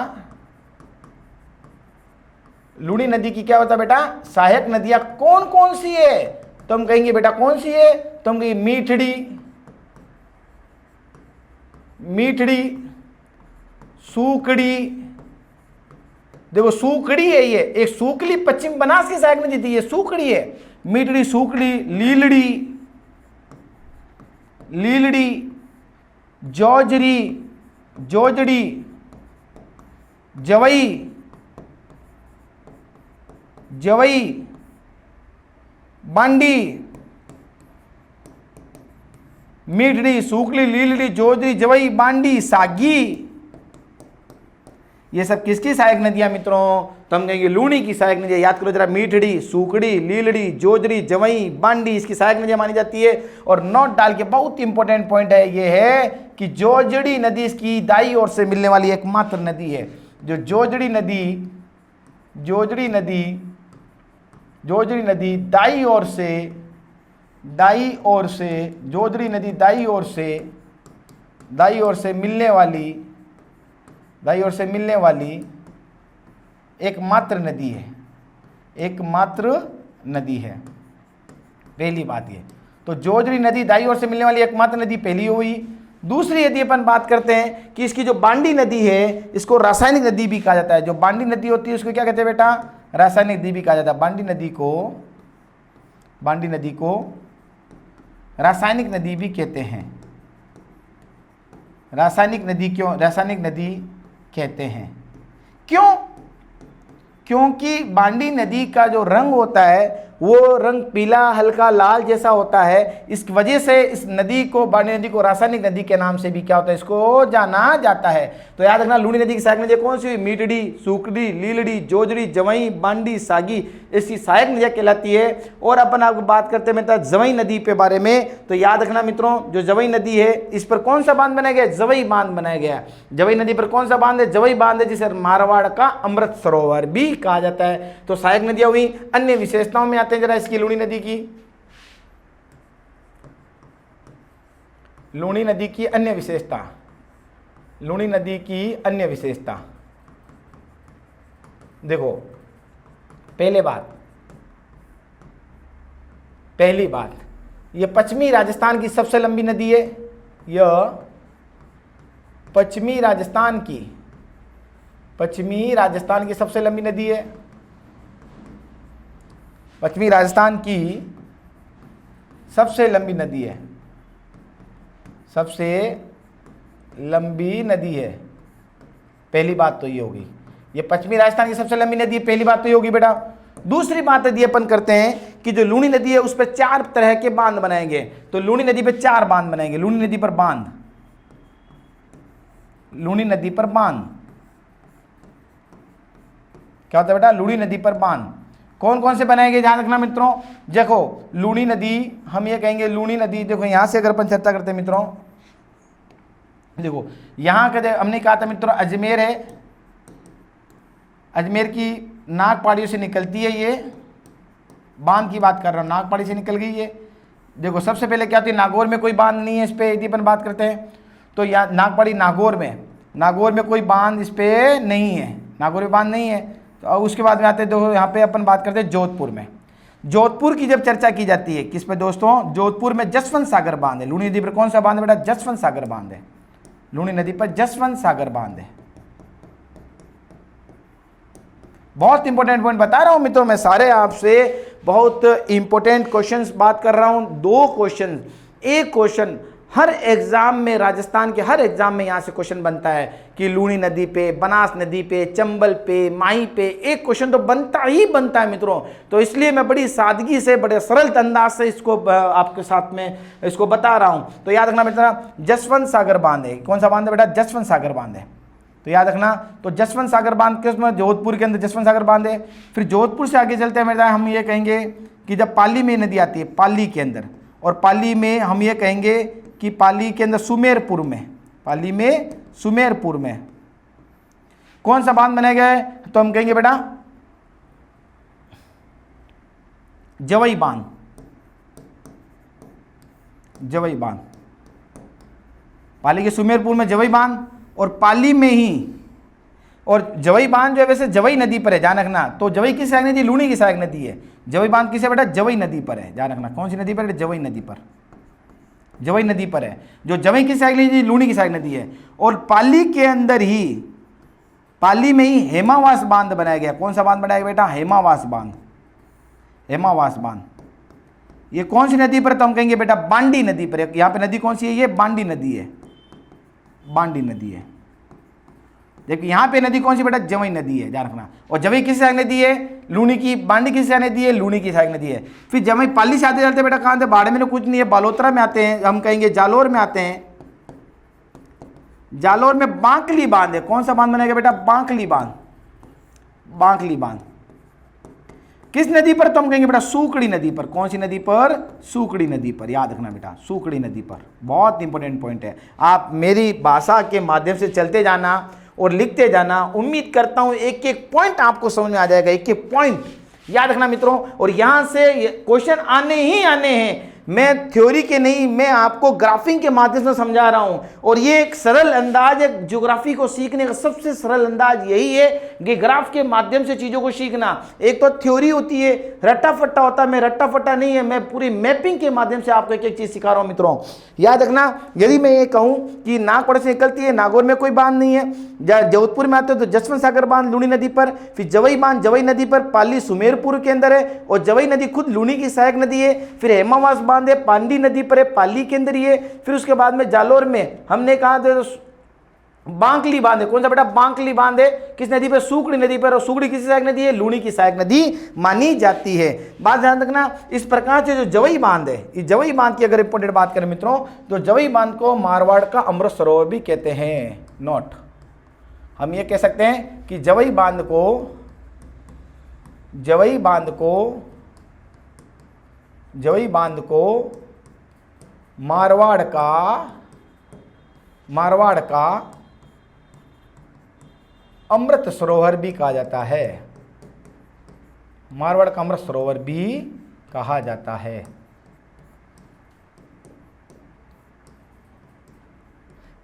लूणी नदी की क्या होता है बेटा सहायक नदियां कौन कौन सी है? तो हम कहेंगे बेटा कौन सी है? तो हम कहेंगे मीठड़ी, मीठड़ी, सूकड़ी, देखो सूकड़ी है ये, एक सूकली पश्चिम बनास की सहायक नदी थी, ये सूकड़ी है, मीठड़ी, सूकड़ी, लीलड़ी, लीलड़ी, जोजरी, जोजड़ी, जवई, जवई, बांडी, मीठड़ी, सूकली, लीलड़ी, जोजरी, जवई, बांडी, सागी, ये सब किसकी सहायक नदियां मित्रों? तो हम कहेंगे लूणी की सहायक नदियां। याद करो जरा, मीठड़ी, सूकड़ी, लीलड़ी, जोजरी, जवई, बांडी इसकी सहायक नदियां मानी जाती है। और नोट डाल के बहुत इंपॉर्टेंट पॉइंट है ये है कि जोजड़ी नदी इसकी दाई ओर से मिलने वाली एकमात्र नदी है। जो जोजड़ी नदी, जोजड़ी नदी, जोजड़ी नदी दाई ओर से, दाई ओर से, जोजड़ी नदी दाई ओर से, दाई ओर से मिलने वाली, दाई ओर से मिलने वाली एकमात्र नदी है, एकमात्र नदी है। पहली बात ये तो जोजड़ी नदी दाई ओर से मिलने वाली एकमात्र नदी पहली हुई। दूसरी यदि अपन बात करते हैं कि इसकी जो बांडी नदी है इसको रासायनिक नदी भी कहा जाता है। जो बांडी नदी होती है उसको क्या कहते हैं बेटा? रासायनिक नदी भी कहा जाता है। बांडी नदी को, बांडी नदी को रासायनिक नदी भी कहते हैं। रासायनिक नदी क्यों रासायनिक नदी कहते हैं? क्यों? क्योंकि बांडी नदी का जो रंग होता है वो रंग पीला हल्का लाल जैसा होता है। इस वजह से इस नदी को, बांडी नदी को रासायनिक नदी के नाम से भी क्या होता है इसको जाना जाता है। तो याद रखना लूणी नदी की सहायक नदी कौन सी हुई? मीठड़ी, सूकड़ी, लीलड़ी, जोजड़ी, जवई, बांडी, सागी इसकी सहायक नदियाँ कहलाती है। और अपन आपको बात करते हैं जवई नदी के बारे में, तो याद रखना मित्रों जो जवई नदी है इस पर कौन सा बांध बनाया गया? जवई बांध बनाया गया। जवई नदी पर कौन सा बांध है? जवई बांध है, जिसे मारवाड़ का अमृत सरोवर भी कहा जाता है। तो सहायक नदियां हुई। अन्य विशेषताओं में आते हैं जरा इसकी लूणी नदी की। लूणी नदी की अन्य विशेषता, लूणी नदी की अन्य विशेषता देखो, पहली बात ये पश्चिमी राजस्थान की सबसे लंबी नदी है। यह पश्चिमी राजस्थान की सबसे लंबी नदी है। पश्चिमी राजस्थान की सबसे लंबी नदी है, सबसे लंबी नदी है। पहली बात तो ये होगी, ये पश्चिमी राजस्थान की सबसे लंबी नदी है। पहली बात तो ये होगी बेटा। दूसरी बात यदि अपन करते हैं कि जो लूणी नदी है उस पर 4 तरह के बांध बनाएंगे। तो लूणी नदी पर 4 बांध बनाएंगे। लूणी नदी पर बांध, लूणी नदी पर बांध, क्या होता है बेटा, लूणी नदी पर बांध। कौन कौन से बनाएंगे ध्यान रखना मित्रों। देखो लूणी नदी, हम ये कहेंगे लूणी नदी, देखो यहां से अगर अपन चर्चा करते हैं मित्रों, देखो यहां का हमने कहा था मित्रों अजमेर है, अजमेर की नागपाड़ियों से निकलती है, ये बांध की बात कर रहा हूं, नागपाड़ी से निकल गई है। देखो सबसे पहले क्या होती है, नागौर में कोई बांध नहीं है इस पे, यदि अपन बात करते हैं तो यहाँ नागपाड़ी नागौर में कोई बांध इस पे नहीं है, नागौर में बांध नहीं है। तो उसके बाद में आते हैं, देखो यहाँ पे अपन बात करते हैं जोधपुर में। जोधपुर की जब चर्चा की जाती है किस पे दोस्तों, जोधपुर में जसवंत सागर बांध है। लूणी नदी पर कौन सा बांध है बेटा, जसवंत सागर बांध है। लूणी नदी पर जसवंत सागर बांध है। बहुत इंपॉर्टेंट पॉइंट बता रहा हूं मित्रों, मैं सारे आपसे बहुत इंपॉर्टेंट क्वेश्चंस बात कर रहा हूं। 2 क्वेश्चन, एक क्वेश्चन हर एग्जाम में, राजस्थान के हर एग्जाम में यहां से क्वेश्चन बनता है कि लूणी नदी पे, बनास नदी पे, चंबल पे, माही पे एक क्वेश्चन तो बनता ही बनता है मित्रों। तो इसलिए मैं बड़ी सादगी से, बड़े सरल अंदाज से इसको आपके साथ में इसको बता रहा हूं। तो याद रखना बेटा, जसवंत सागर बांध है। कौन सा बांध है बेटा, जसवंत सागर बांध है। तो याद रखना, तो जसवंत सागर बांध किसमें, जोधपुर के अंदर जसवंत सागर बांध है। फिर जोधपुर से आगे चलते हैं बेटा, हम ये कहेंगे कि जब पाली में नदी आती है, पाली के अंदर, और पाली में हम ये कहेंगे कि पाली के अंदर सुमेरपुर में, पाली में सुमेरपुर में कौन सा बांध बनाया गया है, तो हम कहेंगे बेटा जवई बांध। जवई बांध, पाली के सुमेरपुर में जवई बांध, और पाली में ही, और जवई बांध जो है वैसे जवई नदी पर है, ध्यान रखना। तो जवई की सहायक नदी लूणी की सहायक नदी है। जवई बांध किसे बेटा, जवई नदी पर है, ध्यान रखना। कौन सी नदी पर है, जवई नदी पर, जवई नदी पर है। जो जवई की सहायक नदी लूणी की सहायक नदी है। और पाली के अंदर ही, पाली में ही हेमावास बांध बनाया गया। कौन सा बांध बनाया गया बेटा, हेमावास बांध। हेमावास बांध ये कौन सी नदी पर, तो हम कहेंगे बेटा बांडी नदी पर। यहां पे नदी कौन सी है, ये बांडी नदी है, बांडी नदी है। देखिए यहां पे नदी कौन सी बेटा, जवई नदी है, ध्यान रखना। और जवई किस सहायक नदी है, लूणी की। बांडी किस सहायक नदी है, लूणी की सहायक नदी है। फिर जवई पाली से आते चलते बेटा कहां थे, बाड़मेर में कुछ नहीं है, बालोतरा में आते हैं, हम कहेंगे जालोर में आते हैं। जालोर में बांकली बांध है। कौन सा बांध बनेगा बेटा, बांकली बांध। बांकली बांध किस नदी पर, तो हम कहेंगे बेटा सूकड़ी नदी पर। कौन सी नदी पर, सूकड़ी नदी पर, याद रखना बेटा, सूकड़ी नदी पर। बहुत इंपॉर्टेंट पॉइंट है। आप मेरी भाषा के माध्यम से चलते जाना और लिखते जाना, उम्मीद करता हूं एक एक पॉइंट आपको समझ में आ जाएगा, एक एक पॉइंट याद रखना मित्रों। और यहां से क्वेश्चन आने ही आने हैं। मैं थ्योरी के नहीं, मैं आपको ग्राफिंग के माध्यम से समझा रहा हूं। और ये एक सरल अंदाज है, ज्योग्राफी को सीखने का सबसे सरल अंदाज यही है कि ग्राफ के माध्यम से चीजों को सीखना। एक तो थ्योरी होती है, रट्टा फट्टा होता है, मैं रट्टा फट्टा नहीं है, मैं पूरी मैपिंग के माध्यम से आपको एक एक चीज सिखा रहा हूं मित्रों। याद रखना, यदि मैं ये कहूं कि नागपुर से निकलती है, नागौर में कोई बांध नहीं है, जोधपुर में आते हो तो जसवंत सागर बांध लूणी नदी पर, फिर जवई बांध जवई नदी पर, पाली सुमेरपुर के अंदर है, और जवई नदी खुद लूणी की सहायक नदी है। फिर हेमावास बांध है, पांडी नदी पर है, पाली के अंदर ही है। फिर उसके बाद में जालोर में हमने कहा था बांकली बांध है। कौन सा बेटा, बांकली बांध है। किस नदी पर, सूकड़ी नदी पर, और सूकड़ी किस सहायक नदी है, लूणी की सहायक नदी मानी जाती है। बात ध्यान रखना, इस प्रकार से जो जवई बांध है, इस जवई बांध की अगर इंपॉर्टेंट बात करें मित्रों, तो जवई बांध को मारवाड़ का अमृत सरोवर भी कहते हैं। नोट, हम ये कह सकते हैं कि जवई बांध को मारवाड़ का अमृत सरोवर भी कहा जाता है। मारवाड़ का अमृत सरोवर भी कहा जाता है।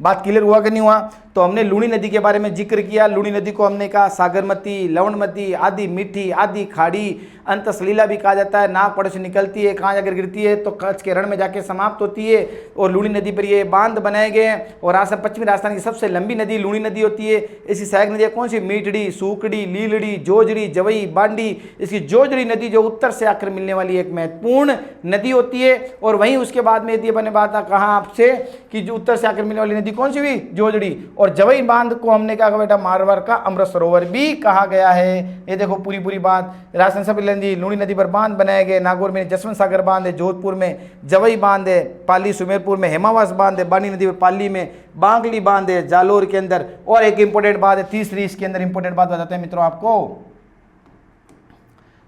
बात क्लियर हुआ कि नहीं हुआ? तो हमने लूणी नदी के बारे में जिक्र किया। लूणी नदी को हमने कहा सागरमती, लवणमती, आदि मीठी, आदि खाड़ी, अंत सलीला भी कहा जाता है। नागपड़ से निकलती है, कहाँ जाकर गिरती है, तो कच्छ के रण में जाके समाप्त होती है। और लूणी नदी पर ये बांध बनाए गए हैं। और राजस्थान, पश्चिमी राजस्थान की सबसे लंबी नदी लूणी नदी होती है। इसकी सहायक नदियाँ कौन सी, मीठड़ी, सूकड़ी, लीलड़ी, जोजड़ी, जवई, बांडी। इसकी जोजड़ी नदी जो उत्तर से आकर मिलने वाली एक महत्वपूर्ण नदी होती है। और वहीं उसके बाद में यदि अपने बात कहा आपसे कि जो उत्तर से आकर मिलने वाली नदी कौन सी हुई, जोजड़ी। और जवई बांध को हमने कहा बेटा मारवाड़ का अमृत सरोवर भी कहा गया है। ये देखो पूरी बात। राजस्थान सब नदी लूणी नदी पर बांध बनाए गए। नागौर में जसवंत सागर बांध है, जोधपुर में जवई बांध है, पाली सुमेरपुर में हेमावास बांध है, बांडी नदी पर पाली में बांकली बांध है, जालोर के अंदर। और एक इंपॉर्टेंट बात है, तीसरी इसके अंदर इंपॉर्टेंट बात बताते हैं मित्रों आपको।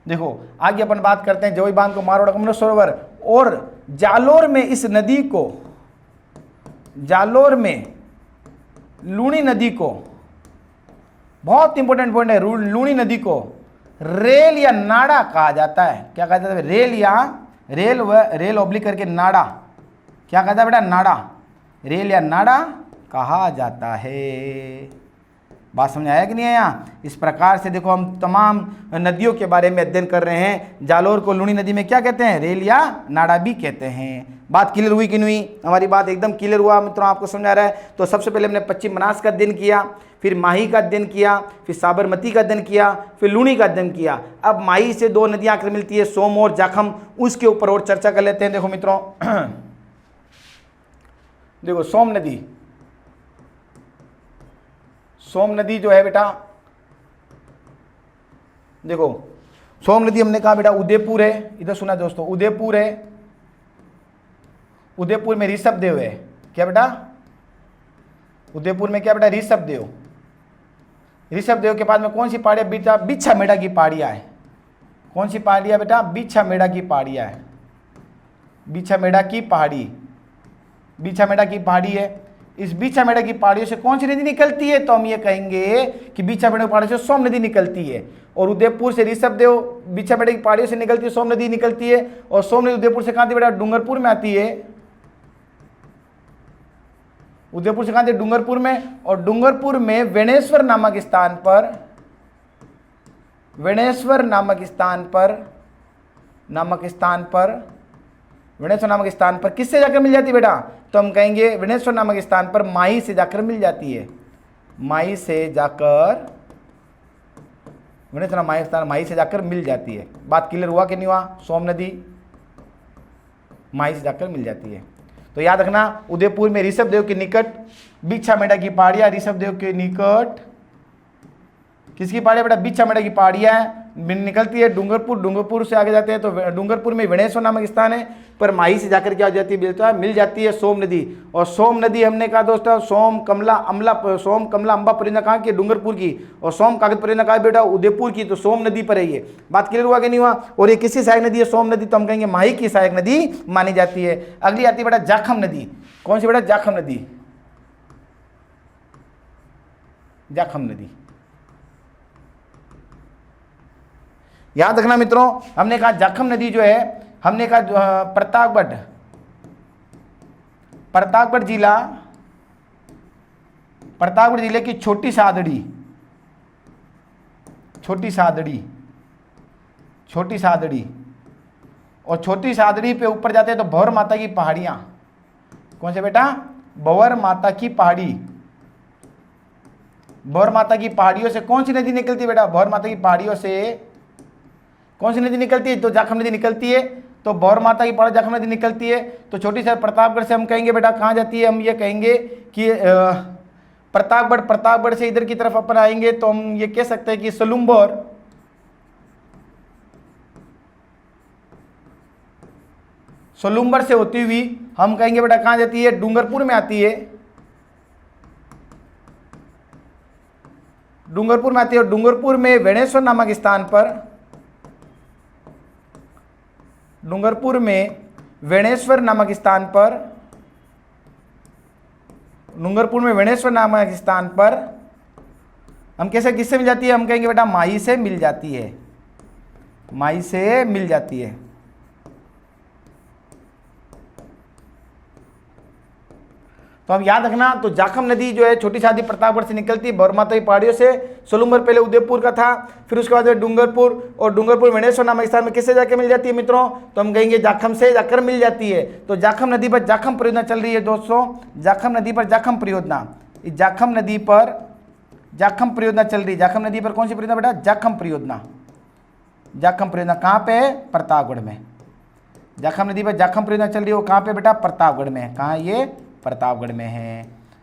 देखो आगे अपन बात करते हैं जोई बांध को, मारवाड़ का अमृत सरोवर, और जालोर में इस नदी को, जालोर में लूणी नदी को, बहुत इंपॉर्टेंट पॉइंट है, लूणी नदी को रेल या नाड़ा कहा जाता है। क्या कहा जाता है? रेल या रेल ऑब्लिक करके नाड़ा, क्या कहता है बेटा? नाड़ा, रेल या नाड़ा कहा जाता है। बात समझ आया कि नहीं आया? इस प्रकार से देखो हम तमाम नदियों के बारे में अध्ययन कर रहे हैं। जालोर को लूणी नदी में क्या कहते हैं? रेल या नाड़ा भी कहते हैं। बात क्लियर हुई कि नहीं हुई? हमारी बात एकदम क्लियर हुआ मित्रों, आपको समझ आ रहा है? तो सबसे पहले हमने पश्चिम बनास का अध्ययन किया, फिर माही का अध्ययन किया, फिर साबरमती का अध्ययन किया, फिर लूणी का अध्ययन किया। अब माही से दो नदियां आकर मिलती है, सोम और जाखम, उसके ऊपर और चर्चा कर लेते हैं। देखो मित्रों देखो सोम नदी, सोम नदी जो है बेटा, देखो सोम नदी हमने कहा बेटा उदयपुर है, इधर सुना दोस्तों, उदयपुर है, उदयपुर में ऋषभ देव है। क्या बेटा? उदयपुर में क्या बेटा? ऋषभ देव। ऋषभ देव के बाद में कौन सी पहाड़ी है बेटा? बिच्छा मेढ़ा की पहाड़ियां है। कौन सी पहाड़ी है बेटा? बिच्छा मेढ़ा की पहाड़ियां है। बिच्छा मेढ़ा की पहाड़ी, बिच्छा मेढ़ा की पहाड़ी है। इस बिच्छा मेढ़ा की पहाड़ियों से कौन सी नदी निकलती है? तो हम ये कहेंगे कि बिच्छा मेढ़ा की पहाड़ी से सोम नदी निकलती है। और उदयपुर से ऋषभ देव, बिच्छा मेढ़ा की पहाड़ियों से निकलती है, सोम नदी निकलती है। और सोम नदी उदयपुर से कहां आती है बेटा? डूंगरपुर में आती है। उदयपुर से कहां आती है? डूंगरपुर में। और डूंगरपुर में वेणेश्वर नामक स्थान पर, वेणेश्वर नामक स्थान पर, वेणेश्वर नामक स्थान पर किससे जाकर मिल जाती है बेटा? तो हम कहेंगे वेणेश्वर नामक स्थान पर माही से जाकर मिल जाती है। माही से जाकर, वेणेश्वर माही स्थान माही से जाकर मिल जाती है। बात क्लियर हुआ कि नहीं हुआ? सोम नदी माही से जाकर मिल जाती है। तो याद रखना, उदयपुर में ऋषभ देव के निकट बिच्छा मेढ़ा की पहाड़ियां, ऋषभ देव के निकट किसकी पहाड़ी बेटा? बिच्छा मेढ़ा की पहाड़ियां निकलती है डूंगरपुर। डूंगरपुर से आगे जाते हैं तो डूंगरपुर में वेणेश्वर नामक स्थान है, पर माही से जाकर क्या हो जाती है? मिल जाती है सोम नदी। और सोम नदी हमने कहा दोस्तों, सोम कमला अंबा परियोजना कहाँ की? डूंगरपुर की। और सोम कागज परियोजना कहाँ बेटा? उदयपुर की। तो सोम नदी पर है ये। बात क्लियर हुआ कि नहीं हुआ? और ये किसकी सहायक नदी है सोम नदी? तो हम कहेंगे माही की सहायक नदी मानी जाती है। अगली आती है बेटा जाखम नदी। कौन सी बेटा? जाखम नदी। जाखम नदी याद रखना मित्रों, हमने कहा जाखम नदी जो है, हमने कहा प्रतापगढ़ जिले की छोटी सादड़ी, और छोटी सादड़ी पे ऊपर जाते हैं तो भंवर माता की पहाड़ियां। कौन से बेटा? भंवर माता की पहाड़ी। भंवर माता की पहाड़ियों से कौन सी नदी निकलती है बेटा? भंवर माता की पहाड़ियों से कौन सी नदी निकलती है? तो जाखम नदी निकलती है। तो भंवर माता की पहाड़ी जाखम नदी निकलती है। तो छोटी सी प्रतापगढ़ से हम कहेंगे बेटा कहाँ जाती है? हम ये कहेंगे कि प्रतापगढ़ से इधर की तरफ अपन आएंगे तो हम ये कह सकते हैं कि सोलुम्बर से होती हुई हम कहेंगे बेटा कहाँ जाती है? डूंगरपुर में आती है। डूंगरपुर में आती है। और डूंगरपुर में वेणेश्वर नामक स्थान पर, डूंगरपुर में वेणेश्वर नामक स्थान पर हम कैसे किससे मिल जाती है? हम कहेंगे बेटा माही से मिल जाती है। माही से मिल जाती है। तो हम याद रखना, तो जाखम नदी जो है छोटी सादी प्रतापगढ़ से निकलती है, भंवर माता की पहाड़ियों से। सोलुम्बर पहले उदयपुर का था, फिर उसके बाद डूंगरपुर, और डूंगरपुर वेणेश्वर नामक स्थान में किससे जाकर मिल जाती है मित्रों? तो हम कहेंगे जाखम से जाकर मिल जाती है। तो जाखम नदी पर जाखम परियोजना चल रही है दोस्तों। जाखम नदी पर जाखम परियोजना, इस जाखम नदी पर जाखम परियोजना चल रही है। जाखम नदी पर कौन सी परियोजना बेटा? जाखम परियोजना। जाखम परियोजना कहाँ पे है? प्रतापगढ़ में। जाखम नदी पर जाखम परियोजना चल रही है, वो कहाँ पे बेटा? प्रतापगढ़ में। कहाँ? ये प्रतापगढ़ में है।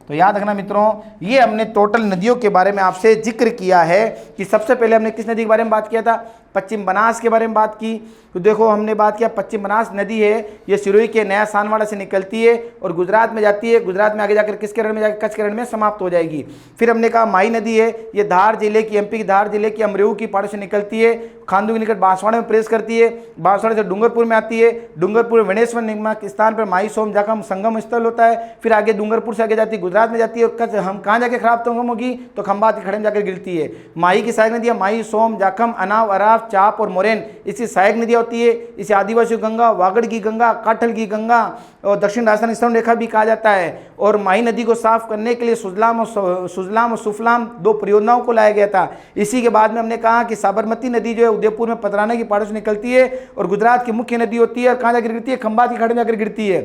तो याद रखना मित्रों, ये हमने टोटल नदियों के बारे में आपसे जिक्र किया है कि सबसे पहले हमने किस नदी के बारे में बात किया था? पश्चिम बनास के बारे में बात की, तो देखो हमने बात किया पश्चिम बनास नदी है, ये सिरोही के नया सानवाड़ा से निकलती है और गुजरात में जाती है। गुजरात में आगे जाकर किस केरल में जाकर कच्छ केरल में समाप्त हो जाएगी। फिर हमने कहा माही नदी है, ये धार जिले की, एमपी की धार जिले की अमरेऊ की पहाड़ों से निकलती है, खांडू के निकट बांसवाड़ा में प्रवेश करती है, बांसवाड़ा से डूंगरपुर में आती है, डूंगरपुर वेणेश्वर नामक स्थान पर माही सोम जाखम संगम स्थल होता है। फिर आगे डूंगरपुर से आगे जाती है, गुजरात में जाती है और कच्छ हम कहाँ जाके खराब संगम होगी, तो खंभात के खड़े में जाकर गिरती है। माही की सहायक नदियाँ माही, सोम, जाखम, अनाव, अराफ, चाप और मोरेन इसकी सहायक नदियाँ होती है। इसे आदिवासी गंगा, वागड़ की गंगा, काठल की गंगा और दक्षिण राजस्थान स्तंभ रेखा भी कहा जाता है। और माही नदी को साफ करने के लिए सुजलाम और सुफलाम 2 परियोजनाओं को लाया गया था। इसी के बाद में हमने कहा कि साबरमती नदी जो है उदयपुर में पतराना की पहाड़ों से निकलती है और गुजरात की मुख्य नदी होती है और कहाँ जाकर गिरती है, खंभात की खाड़ी में जाकर गिरती है।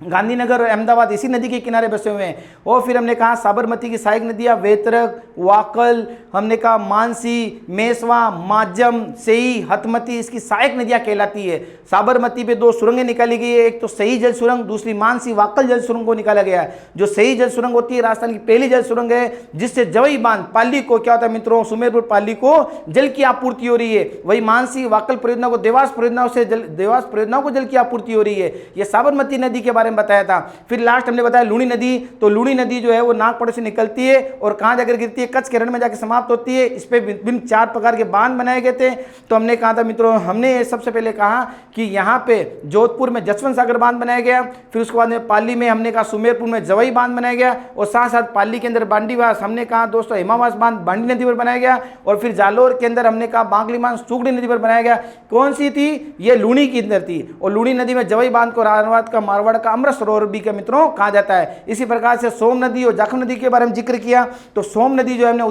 गांधीनगर और अहमदाबाद इसी नदी के किनारे बसे हुए हैं। और फिर हमने कहा साबरमती की सहायक नदियां वेतरक, वाकल, हमने कहा मानसी, मेसवा, माजम, सेई, हतमती इसकी सहायक नदियां कहलाती है। साबरमती पे 2 सुरंगें निकाली गई है, एक तो सही जल सुरंग, दूसरी मानसी वाकल जल सुरंग को निकाला गया है। जो सही जल सुरंग होती है राजस्थान की पहली जल सुरंग है, जिससे जवई बांध पाली को क्या होता है मित्रों, सुमेरपुर पाली को जल की आपूर्ति हो रही है। वही मानसी वाकल परियोजना को देवास परियोजनाओं को जल की आपूर्ति हो रही है। यह साबरमती नदी के बारे में बताया था। फिर लास्ट हमने बताया लूणी नदी, तो लूणी नदी जो है वो नागपड़ से निकलती है और कहां जाकर गिरती है, कच्छ केरल में जाकर समाप्त होती है। इस पे विभिन्न 4 प्रकार के बांध बनाए गए थे। तो हमने कहा था मित्रों, हमने सबसे पहले कहा कि यहाँ पे जोधपुर में जसवंत सागर बांध बनाया गया, फिर उसके बाद में पाली में हमने कहा सुमेरपुर में जवई बांध बनाया गया और साथ साथ पाली के अंदर बांडीवास हमने कहा दोस्तों हेमावास बांध बांडी नदी पर बनाया गया और फिर जालोर के अंदर हमने कहा बांगली बांध सुगड़ी नदी पर बनाया गया। कौन सी थी, ये लूणी की अंदर थी और लूणी नदी में जवई बांध को मारवाड़ का अमृत सरोवर भी के मित्रों कहा जाता है। इसी प्रकार से सोम नदी और जाखम नदी के बारे में जिक्र किया। तो सोम नदी जो है हमने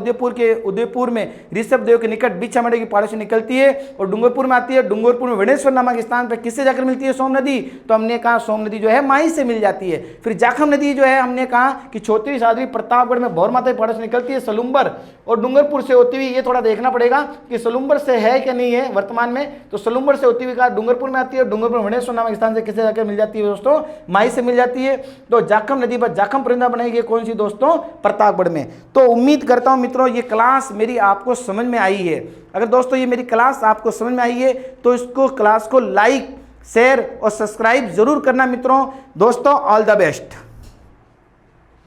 उदयपुर में ऋषभ देव के निकट बिछामड़े की पहाड़ों से निकलती है और डूंगरपुर में आती है। डूंगरपुर में वेणेश्वर नामक स्थान पर किससे जाकर मिलती है सोम नदी, तो हमने कहा सोम नदी जो है माही से मिल जाती है। फिर जाखम नदी जो है हमने कहा कि छोटी सादरी प्रतापगढ़ में भौर माता की पहाड़ों से निकलती है सलुम्बर और डूंगरपुर से होती हुई, ये थोड़ा देखना पड़ेगा कि सलुम्बर से है क्या नहीं है वर्तमान में, तो सलुम्बर से होती हुई कहा डूंगरपुर में आती है। डूंगरपुर वेणेश्वर नामक स्थान से किससे जाकर मिल जाती है दोस्तों, माही से मिल जाती है। तो जाखम नदी पर जाखम परियोजना बनाई गई कौन सी दोस्तों, प्रतापगढ़ में। तो उम्मीद करता हूं मित्रों ये क्लास मेरी आपको समझ में आई है। अगर दोस्तों ये मेरी क्लास आपको समझ में आई है तो इसको क्लास को लाइक, शेयर और सब्सक्राइब जरूर करना मित्रों। दोस्तों ऑल द बेस्ट।